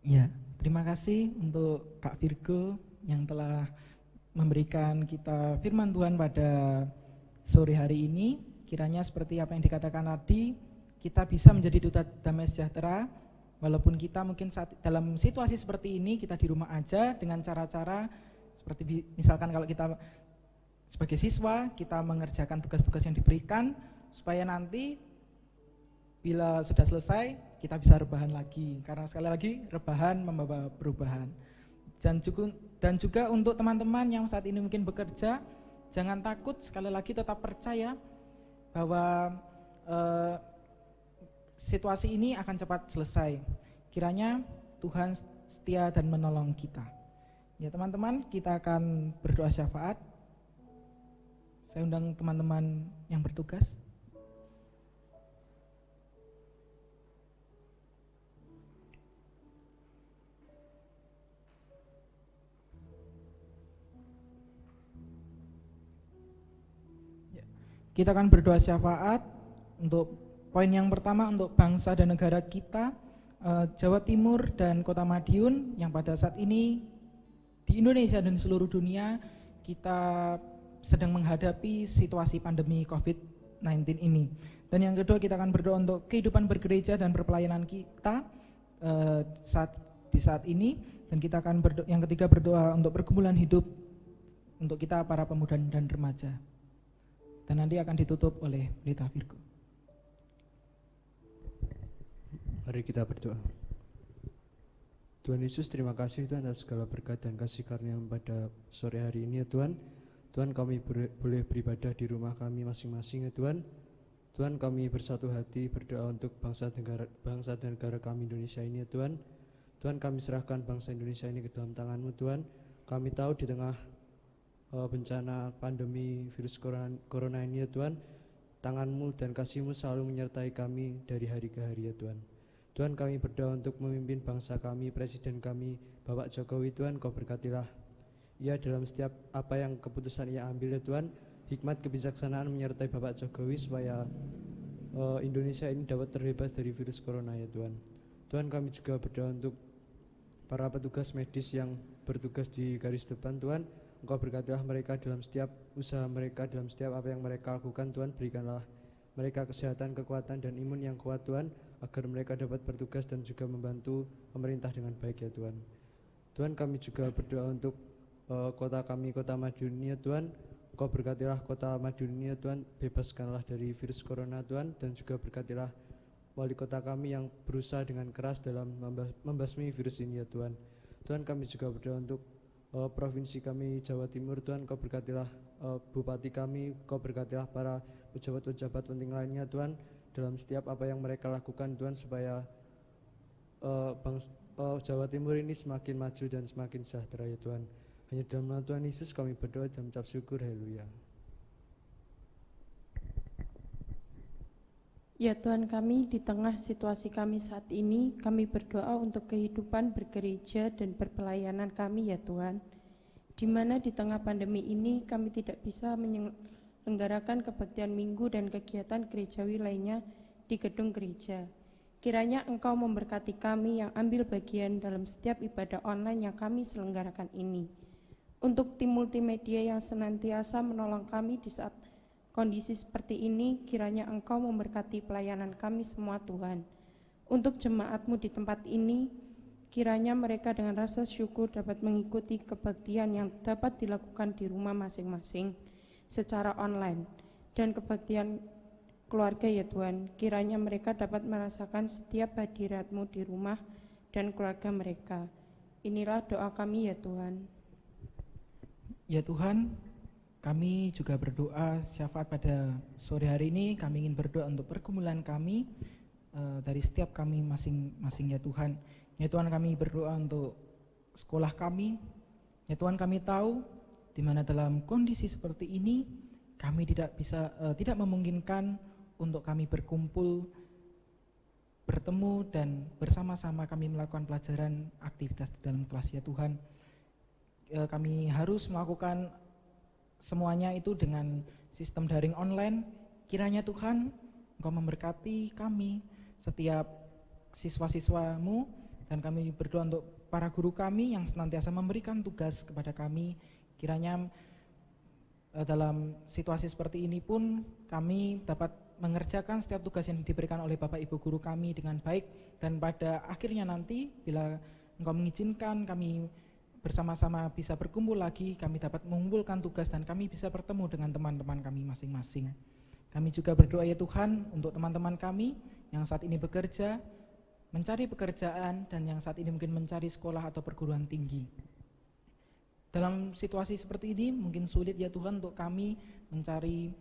Ya, terima kasih untuk Kak Virgo yang telah memberikan kita firman Tuhan pada sore hari ini. Kiranya seperti apa yang dikatakan tadi, kita bisa menjadi duta damai sejahtera, walaupun kita mungkin dalam situasi seperti ini, kita di rumah aja dengan cara-cara seperti misalkan kalau kita sebagai siswa, kita mengerjakan tugas-tugas yang diberikan, supaya nanti bila sudah selesai, kita bisa rebahan lagi, karena sekali lagi rebahan membawa perubahan. Dan juga untuk teman-teman yang saat ini mungkin bekerja, jangan takut, sekali lagi tetap percaya bahwa situasi ini akan cepat selesai. Kiranya Tuhan setia dan menolong kita. Ya teman-teman, kita akan berdoa syafaat. Saya undang teman-teman yang bertugas. Kita akan berdoa syafaat untuk poin yang pertama untuk bangsa dan negara kita, Jawa Timur dan Kota Madiun yang pada saat ini di Indonesia dan seluruh dunia kita sedang menghadapi situasi pandemi COVID-19 ini. Dan yang kedua kita akan berdoa untuk kehidupan bergereja dan berpelayanan kita di saat ini. Dan kita akan yang ketiga berdoa untuk pergumulan hidup untuk kita para pemuda dan remaja. Dan nanti akan ditutup oleh Pelita Virgo. Mari kita berdoa. Tuhan Yesus, terima kasih Tuhan atas segala berkat dan kasih karunia pada sore hari ini ya Tuhan. Tuhan, kami boleh beribadah di rumah kami masing-masing ya Tuhan. Tuhan, kami bersatu hati berdoa untuk bangsa dan negara kami Indonesia ini ya Tuhan. Tuhan, kami serahkan bangsa Indonesia ini ke dalam tangan-Mu Tuhan. Kami tahu di tengah bencana pandemi virus corona ini ya Tuhan, tangan-Mu dan kasih-Mu selalu menyertai kami dari hari ke hari ya Tuhan. Tuhan, kami berdoa untuk memimpin bangsa kami, Presiden kami, Bapak Jokowi Tuhan, Kau berkatilah Ia dalam setiap apa yang keputusan Ia ambil ya Tuhan. Hikmat kebijaksanaan menyertai Bapak Jokowi supaya Indonesia ini dapat terbebas dari virus corona ya Tuhan. Tuhan, kami juga berdoa untuk para petugas medis yang bertugas di garis depan Tuhan. Engkau berkatilah mereka dalam setiap usaha mereka, dalam setiap apa yang mereka lakukan Tuhan. Berikanlah mereka kesehatan, kekuatan dan imun yang kuat Tuhan, agar mereka dapat bertugas dan juga membantu pemerintah dengan baik ya Tuhan. Tuhan, kami juga berdoa untuk kota kami, Kota Madiun ini ya Tuhan. Engkau berkatilah Kota Madiun ini ya Tuhan, bebaskanlah dari virus corona Tuhan, dan juga berkatilah wali kota kami yang berusaha dengan keras dalam membasmi virus ini ya Tuhan. Tuhan, kami juga berdoa untuk provinsi kami Jawa Timur Tuhan. Kau berkatilah bupati kami, Kau berkatilah para pejabat-pejabat penting lainnya Tuhan, dalam setiap apa yang mereka lakukan Tuhan, supaya Jawa Timur ini semakin maju dan semakin sejahtera ya Tuhan. Hanya dalam nama Tuhan Yesus kami berdoa dan mengucap syukur, haleluya. Ya Tuhan kami, di tengah situasi kami saat ini, kami berdoa untuk kehidupan bergereja dan berpelayanan kami ya Tuhan. Di mana di tengah pandemi ini kami tidak bisa menyelenggarakan kebaktian minggu dan kegiatan gerejawi lainnya di gedung gereja. Kiranya Engkau memberkati kami yang ambil bagian dalam setiap ibadah online yang kami selenggarakan ini. Untuk tim multimedia yang senantiasa menolong kami di saat kondisi seperti ini, kiranya Engkau memberkati pelayanan kami semua Tuhan. Untuk jemaat-Mu di tempat ini, kiranya mereka dengan rasa syukur dapat mengikuti kebaktian yang dapat dilakukan di rumah masing-masing secara online. Dan kebaktian keluarga ya Tuhan, kiranya mereka dapat merasakan setiap hadirat-Mu di rumah dan keluarga mereka. Inilah doa kami ya Tuhan. Ya Tuhan, kami juga berdoa syafaat pada sore hari ini. Kami ingin berdoa untuk pergumulan kami dari setiap kami masing-masing ya Tuhan. Ya Tuhan, kami berdoa untuk sekolah kami. Ya Tuhan, kami tahu di mana dalam kondisi seperti ini kami tidak memungkinkan untuk kami berkumpul, bertemu dan bersama-sama kami melakukan pelajaran aktivitas di dalam kelas ya Tuhan. Kami harus melakukan semuanya itu dengan sistem daring online. Kiranya Tuhan Engkau memberkati kami, setiap siswa-siswa-Mu, dan kami berdoa untuk para guru kami yang senantiasa memberikan tugas kepada kami. Kiranya dalam situasi seperti ini pun kami dapat mengerjakan setiap tugas yang diberikan oleh Bapak Ibu guru kami dengan baik, dan pada akhirnya nanti bila Engkau mengizinkan kami bersama-sama bisa berkumpul lagi, kami dapat mengumpulkan tugas dan kami bisa bertemu dengan teman-teman kami masing-masing. Kami juga berdoa ya Tuhan untuk teman-teman kami yang saat ini bekerja, mencari pekerjaan, dan yang saat ini mungkin mencari sekolah atau perguruan tinggi. Dalam situasi seperti ini mungkin sulit ya Tuhan untuk kami mencari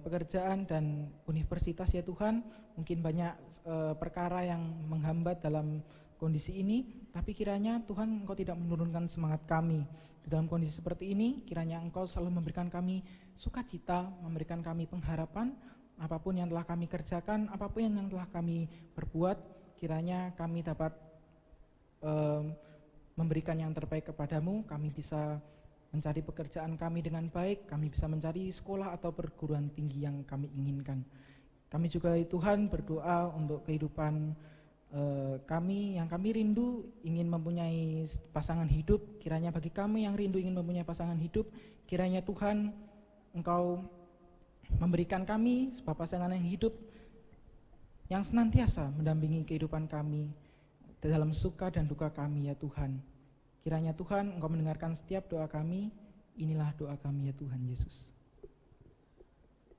pekerjaan dan universitas ya Tuhan. Mungkin banyak perkara yang menghambat dalam kondisi ini, tapi kiranya Tuhan Engkau tidak menurunkan semangat kami. Di dalam kondisi seperti ini, kiranya Engkau selalu memberikan kami sukacita, memberikan kami pengharapan. Apapun yang telah kami kerjakan, apapun yang telah kami perbuat, kiranya kami dapat memberikan yang terbaik kepadamu. Kami bisa mencari pekerjaan kami dengan baik, kami bisa mencari sekolah atau perguruan tinggi yang kami inginkan. Kami juga Tuhan berdoa untuk kehidupan kami yang kami rindu ingin mempunyai pasangan hidup. Kiranya bagi kami yang rindu ingin mempunyai pasangan hidup, kiranya Tuhan Engkau memberikan kami sebuah pasangan yang hidup yang senantiasa mendampingi kehidupan kami dalam suka dan duka kami ya Tuhan. Kiranya Tuhan Engkau mendengarkan setiap doa kami. Inilah doa kami ya Tuhan Yesus.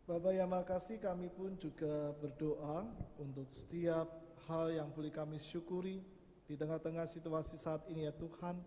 Bapa yang makasih, kami pun juga berdoa untuk setiap hal yang boleh kami syukuri di tengah-tengah situasi saat ini ya Tuhan.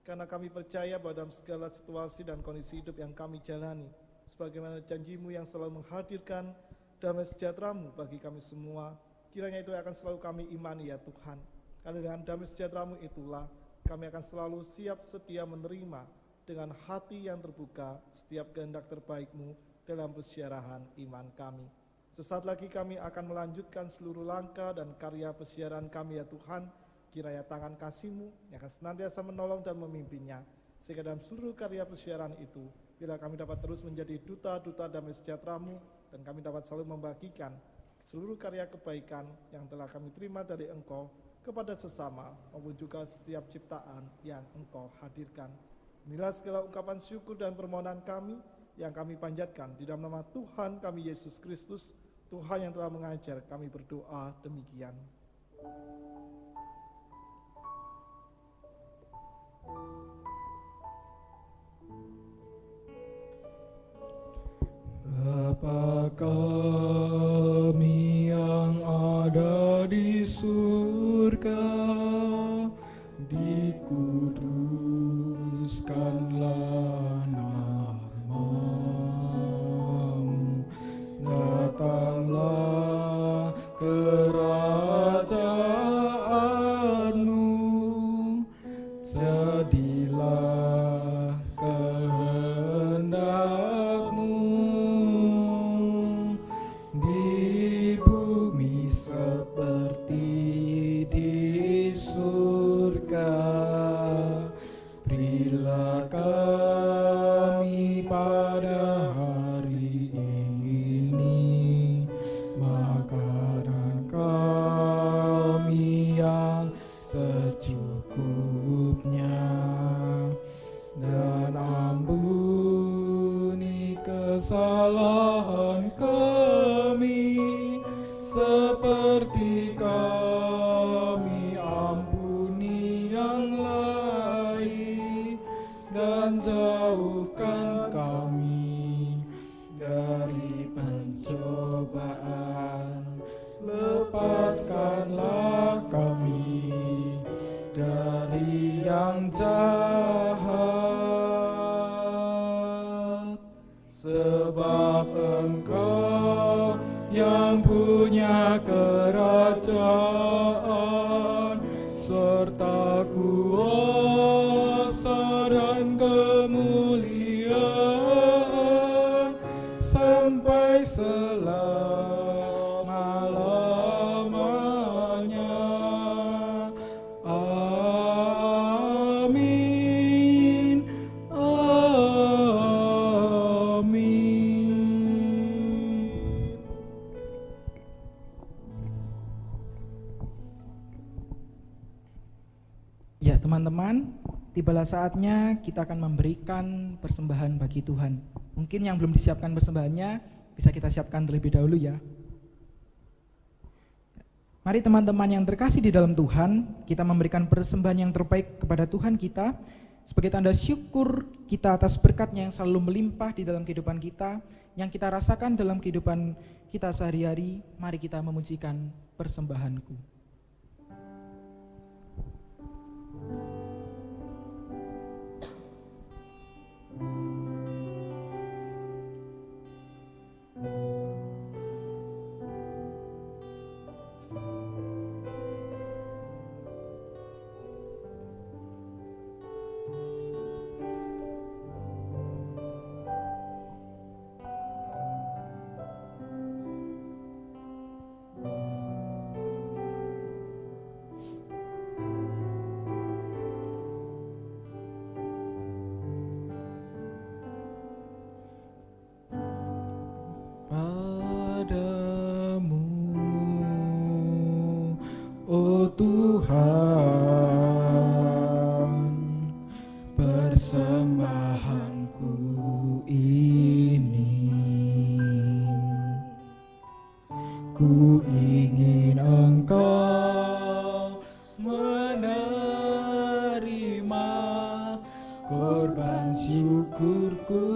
Karena kami percaya bahwa dalam segala situasi dan kondisi hidup yang kami jalani, sebagaimana janji-Mu yang selalu menghadirkan damai sejahtera-Mu bagi kami semua, kiranya itu akan selalu kami imani ya Tuhan. Karena dengan damai sejahtera-Mu itulah kami akan selalu siap sedia menerima dengan hati yang terbuka setiap kehendak terbaik-Mu dalam persiarahan iman kami. Sesaat lagi kami akan melanjutkan seluruh langkah dan karya persiaran kami ya Tuhan. Kiranya tangan kasih-Mu yang akan senantiasa menolong dan memimpinnya, sehingga dalam seluruh karya persiaran itu, bila kami dapat terus menjadi duta-duta damai sejahtera-Mu, dan kami dapat selalu membagikan seluruh karya kebaikan yang telah kami terima dari Engkau kepada sesama maupun juga setiap ciptaan yang Engkau hadirkan. Inilah segala ungkapan syukur dan permohonan kami yang kami panjatkan di dalam nama Tuhan kami Yesus Kristus, Tuhan yang telah mengajar kami berdoa demikian. Bapa kami yang ada di surga, dikuduskanlah nama-Mu, datanglah kerajaan-Mu, jadilah kehendak-Mu di bumi seperti di surga. Berilah kami pada hari ini makanan kami yang secukupnya, dan ampuni kesalahan kami seperti kami ampuni yang lain, dan jauhkan kami dari pencobaan, lepaskanlah kami dari yang jahat, sebab Engkau yang punya kerajaan serta kuasa dan kemuliaan sampai selama-lamanya. Amin. Amin. Ya teman-teman, tibalah saatnya kita akan memberikan persembahan bagi Tuhan. Mungkin yang belum disiapkan persembahannya bisa kita siapkan terlebih dahulu ya. Mari teman-teman yang terkasih di dalam Tuhan, kita memberikan persembahan yang terbaik kepada Tuhan kita sebagai tanda syukur kita atas berkat-Nya yang selalu melimpah di dalam kehidupan kita, yang kita rasakan dalam kehidupan kita sehari-hari. Mari kita memujikan persembahanku. Tuhan, persembahanku ini. Ku ingin Engkau menerima korban syukurku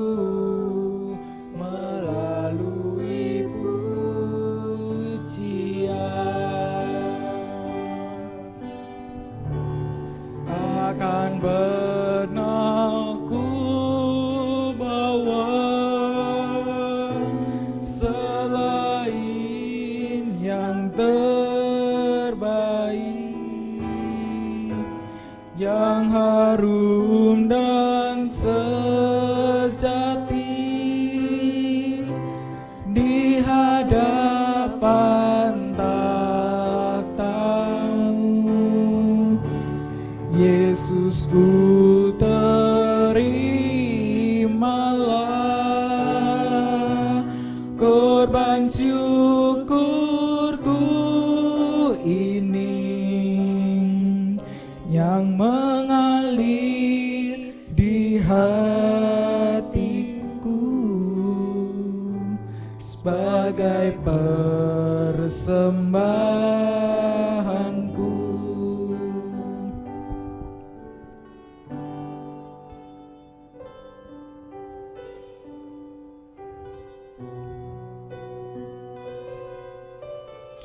melalui pujian. Akan pernah ku bawa selain yang terbaik, yang harum dan sejati di hadapan takhta-Mu. Yesus, ku terimalah korban syukurku ini yang mengalir di hatiku sebagai persembahanku.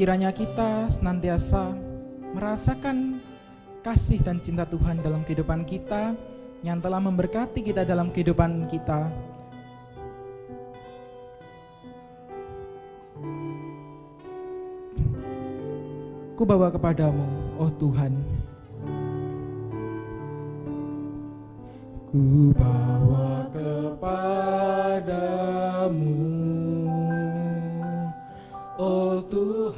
Kiranya kita senantiasa merasakan kasih dan cinta Tuhan dalam kehidupan kita, yang telah memberkati kita dalam kehidupan kita. Ku bawa kepadamu, oh Tuhan. Ku bawa kepadamu, oh Tuhan,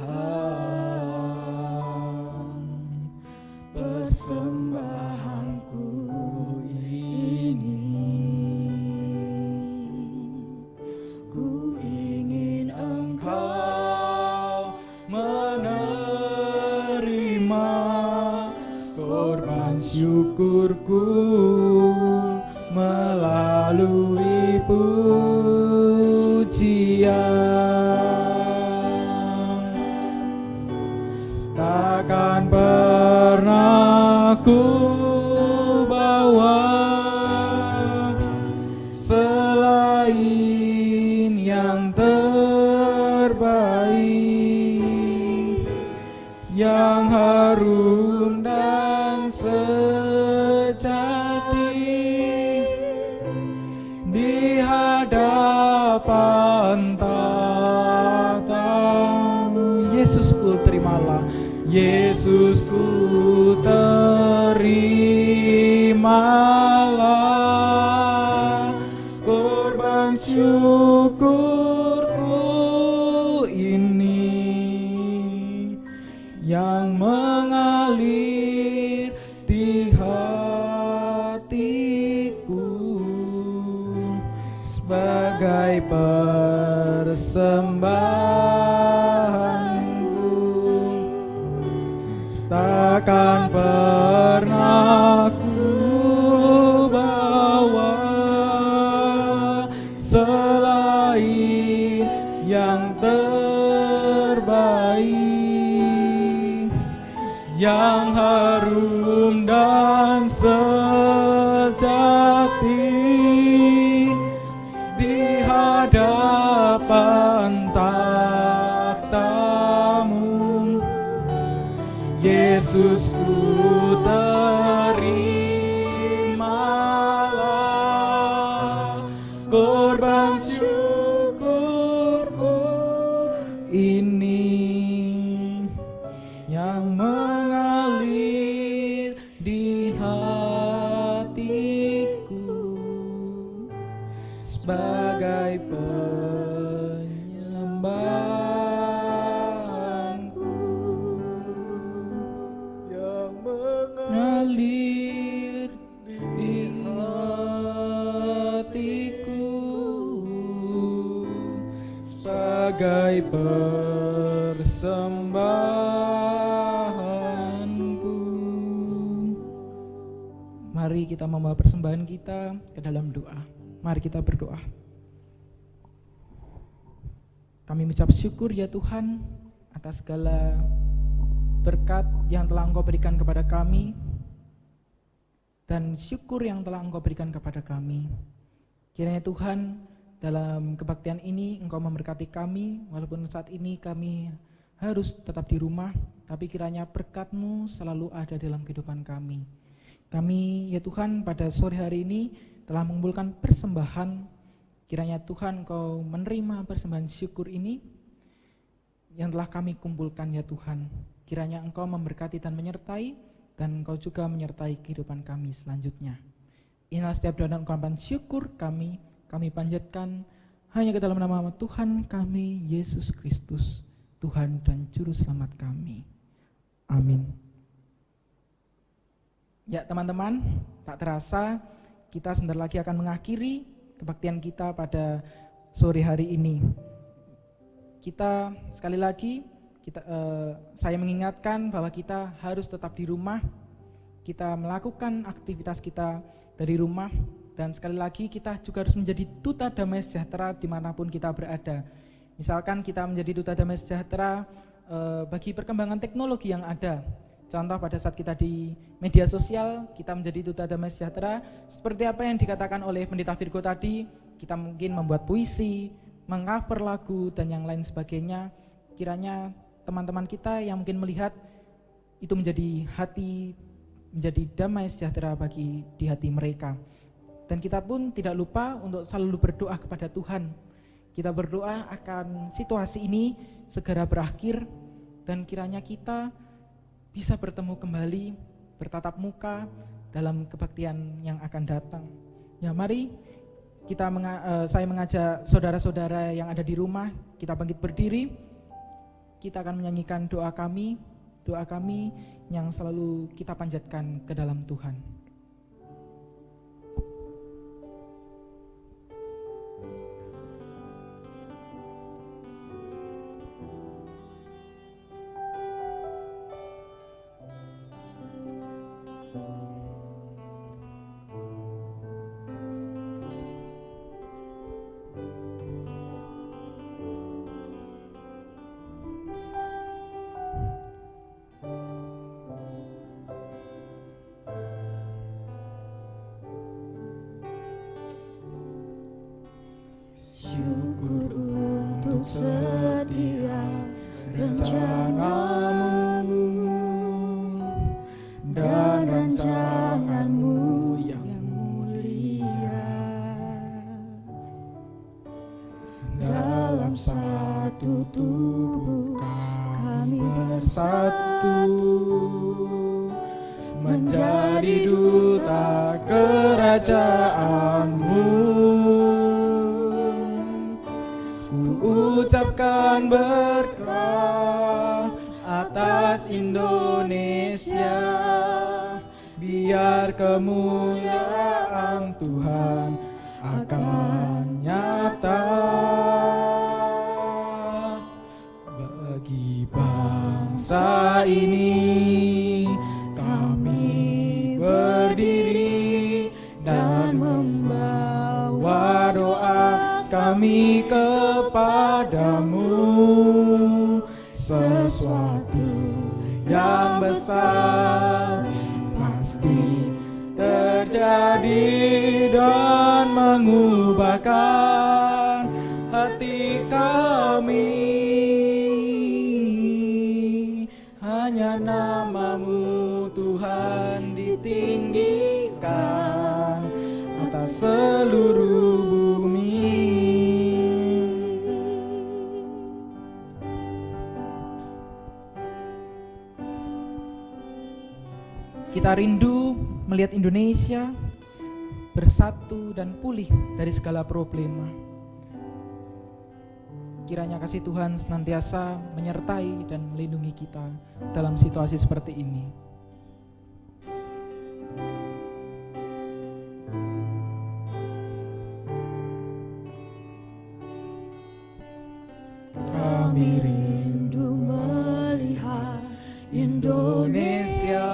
persembahanku ini. Ku ingin Engkau menerima korban syukurku melalui pujian. Takkan pernah ku bawa selain yang terbaik, yang harum dan sejati di hadapan takhta-Mu. Yesus, ku terimalah. Yesus, ku terimalah korban syukurku ini yang mengalir di hatiku sebagai persembahanku. Takkan pernah ku bawa selain yang terbaik, yang harum dan sejati di hadapan takhta-Mu. Yesus, ku terimalah korban syukurku ini yang mengalir di hatiku sebagai persembahanku yang mengalir di hatiku sebagai persembahanku. Mari kita membawa persembahan kita ke dalam doa. Mari kita berdoa. Kami mengucap syukur ya Tuhan atas segala berkat yang telah Engkau berikan kepada kami dan syukur yang telah Engkau berikan kepada kami. Kiranya Tuhan dalam kebaktian ini Engkau memberkati kami, walaupun saat ini kami harus tetap di rumah, tapi kiranya berkat-Mu selalu ada dalam kehidupan kami. Kami ya Tuhan pada sore hari ini telah mengumpulkan persembahan. Kiranya Tuhan Engkau menerima persembahan syukur ini yang telah kami kumpulkan ya Tuhan. Kiranya Engkau memberkati dan menyertai, dan Engkau juga menyertai kehidupan kami selanjutnya. Inilah setiap doa dan ungkapan syukur kami panjatkan hanya ke dalam nama Tuhan kami, Yesus Kristus, Tuhan dan Juru Selamat kami. Amin. Ya teman-teman, tak terasa kita sebentar lagi akan mengakhiri kebaktian kita pada sore hari ini. Kita sekali lagi, saya mengingatkan bahwa kita harus tetap di rumah, kita melakukan aktivitas kita dari rumah, dan sekali lagi kita juga harus menjadi duta damai sejahtera dimanapun kita berada. Misalkan kita menjadi duta damai sejahtera bagi perkembangan teknologi yang ada. Contoh pada saat kita di media sosial, kita menjadi duta damai sejahtera. Seperti apa yang dikatakan oleh Pendeta Virgo tadi, kita mungkin membuat puisi, meng-cover lagu, dan yang lain sebagainya. Kiranya teman-teman kita yang mungkin melihat itu menjadi damai sejahtera di hati mereka. Dan kita pun tidak lupa untuk selalu berdoa kepada Tuhan. Kita berdoa akan situasi ini segera berakhir, dan kiranya kita bisa bertemu kembali, bertatap muka dalam kebaktian yang akan datang. Ya, mari saya mengajak saudara-saudara yang ada di rumah, kita bangkit berdiri. Kita akan menyanyikan doa kami yang selalu kita panjatkan ke dalam Tuhan. Syukur untuk setia rencanamu dan rancanganmu yang mulia. Dalam satu tubuh kami bersatu menjadi duta kerajaan-Mu. Ucapkan berkat atas Indonesia, biar kemuliaan Tuhan akan nyata bagi bangsa ini. Kami berdiri dan membawa doa kami kepadamu, sesuatu yang besar pasti terjadi dan mengubahkan hati kami. Hanya nama-Mu Tuhan ditinggikan atas seluruh bumi. Kita rindu melihat Indonesia bersatu dan pulih dari segala problema. Kiranya kasih Tuhan senantiasa menyertai dan melindungi kita dalam situasi seperti ini. Kami rindu melihat Indonesia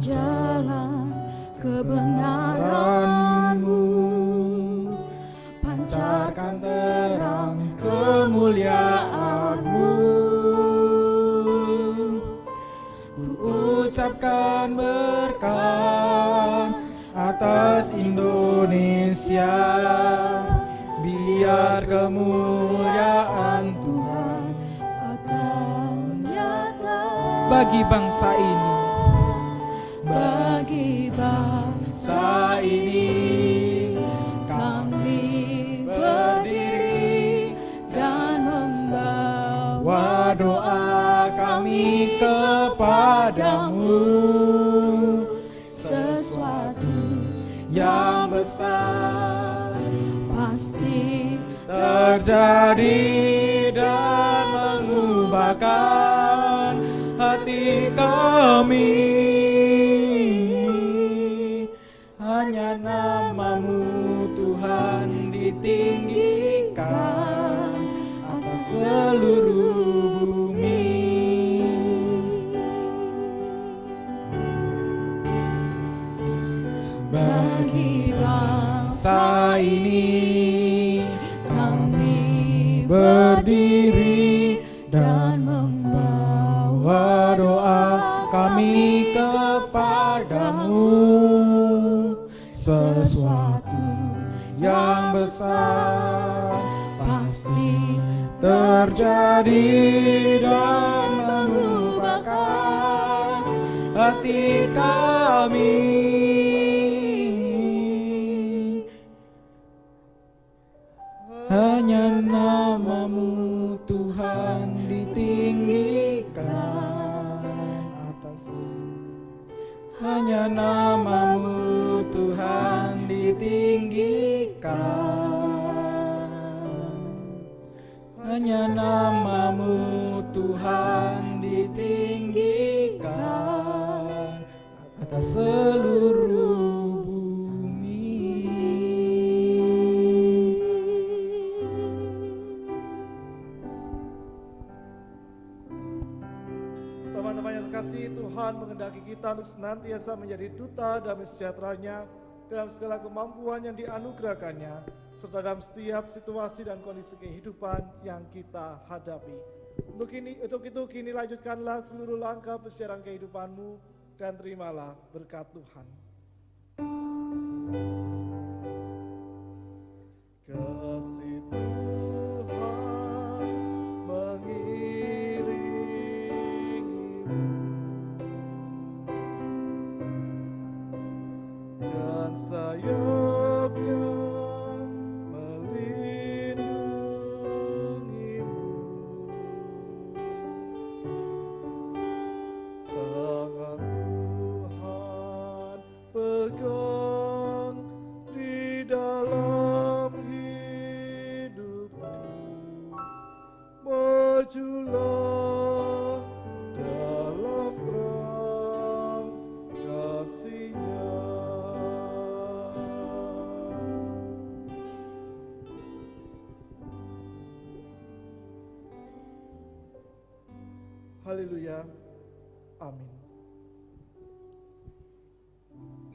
jalan kebenaran-Mu, pancarkan terang kemuliaan-Mu. Ku ucapkan berkat atas Indonesia, biar kemuliaan Tuhan Akan nyata bagi bangsa ini. bagi bangsa ini, kami berdiri dan membawa Doa kami kepadamu, sesuatu yang besar pasti terjadi dan mengubahkan hati kami. Hanya nama-Mu Tuhan ditinggikan atas seluruh bumi. bagi Bangsa ini kami berdiri dan membawa doa kami kepadamu. Sesuatu yang besar pasti terjadi dan mengubahkan hati kami. Hanya nama-Mu Tuhan ditinggikan atas. Hanya nama-Mu Tuhan ditinggikan. Hanya nama-Mu Tuhan ditinggikan atas seluruh bumi. Teman-teman yang terkasih, Tuhan mengendaki kita untuk senantiasa menjadi duta damai sejahteranya dalam segala kemampuan yang dianugerahkannya, serta dalam setiap situasi dan kondisi kehidupan yang kita hadapi. Untuk itu kini lanjutkanlah seluruh langkah perjalanan kehidupanmu dan terimalah berkat Tuhan. Kasih Tuhan mengiringimu dan sayapnya melindungimu. Tangan Tuhan pegang di dalam hidupmu. Majulah dalam terang kasih-Nya. Haleluya. Amin.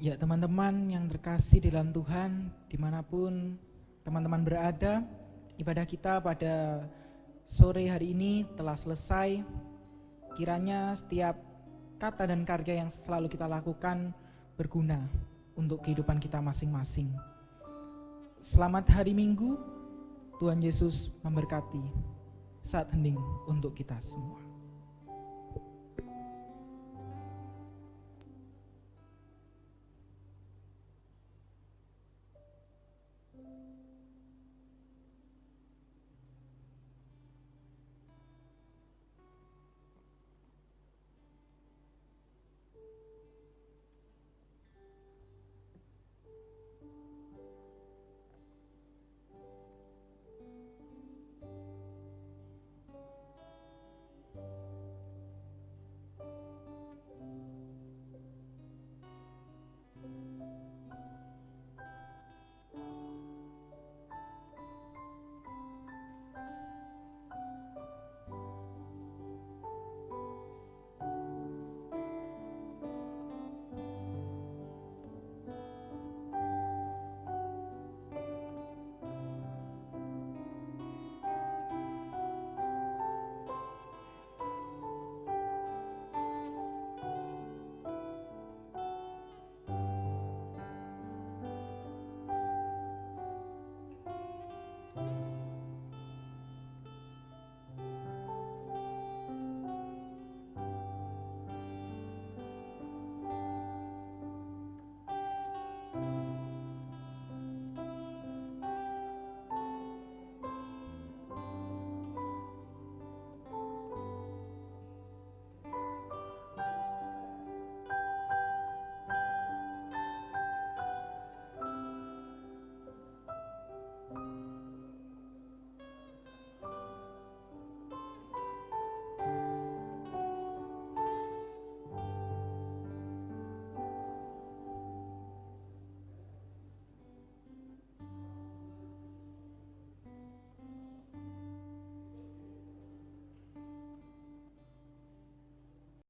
Ya teman-teman yang terkasih di dalam Tuhan, dimanapun teman-teman berada, ibadah kita pada sore hari ini telah selesai. Kiranya setiap kata dan karya yang selalu kita lakukan berguna untuk kehidupan kita masing-masing. Selamat hari Minggu, Tuhan Yesus memberkati. Saat hening untuk kita semua.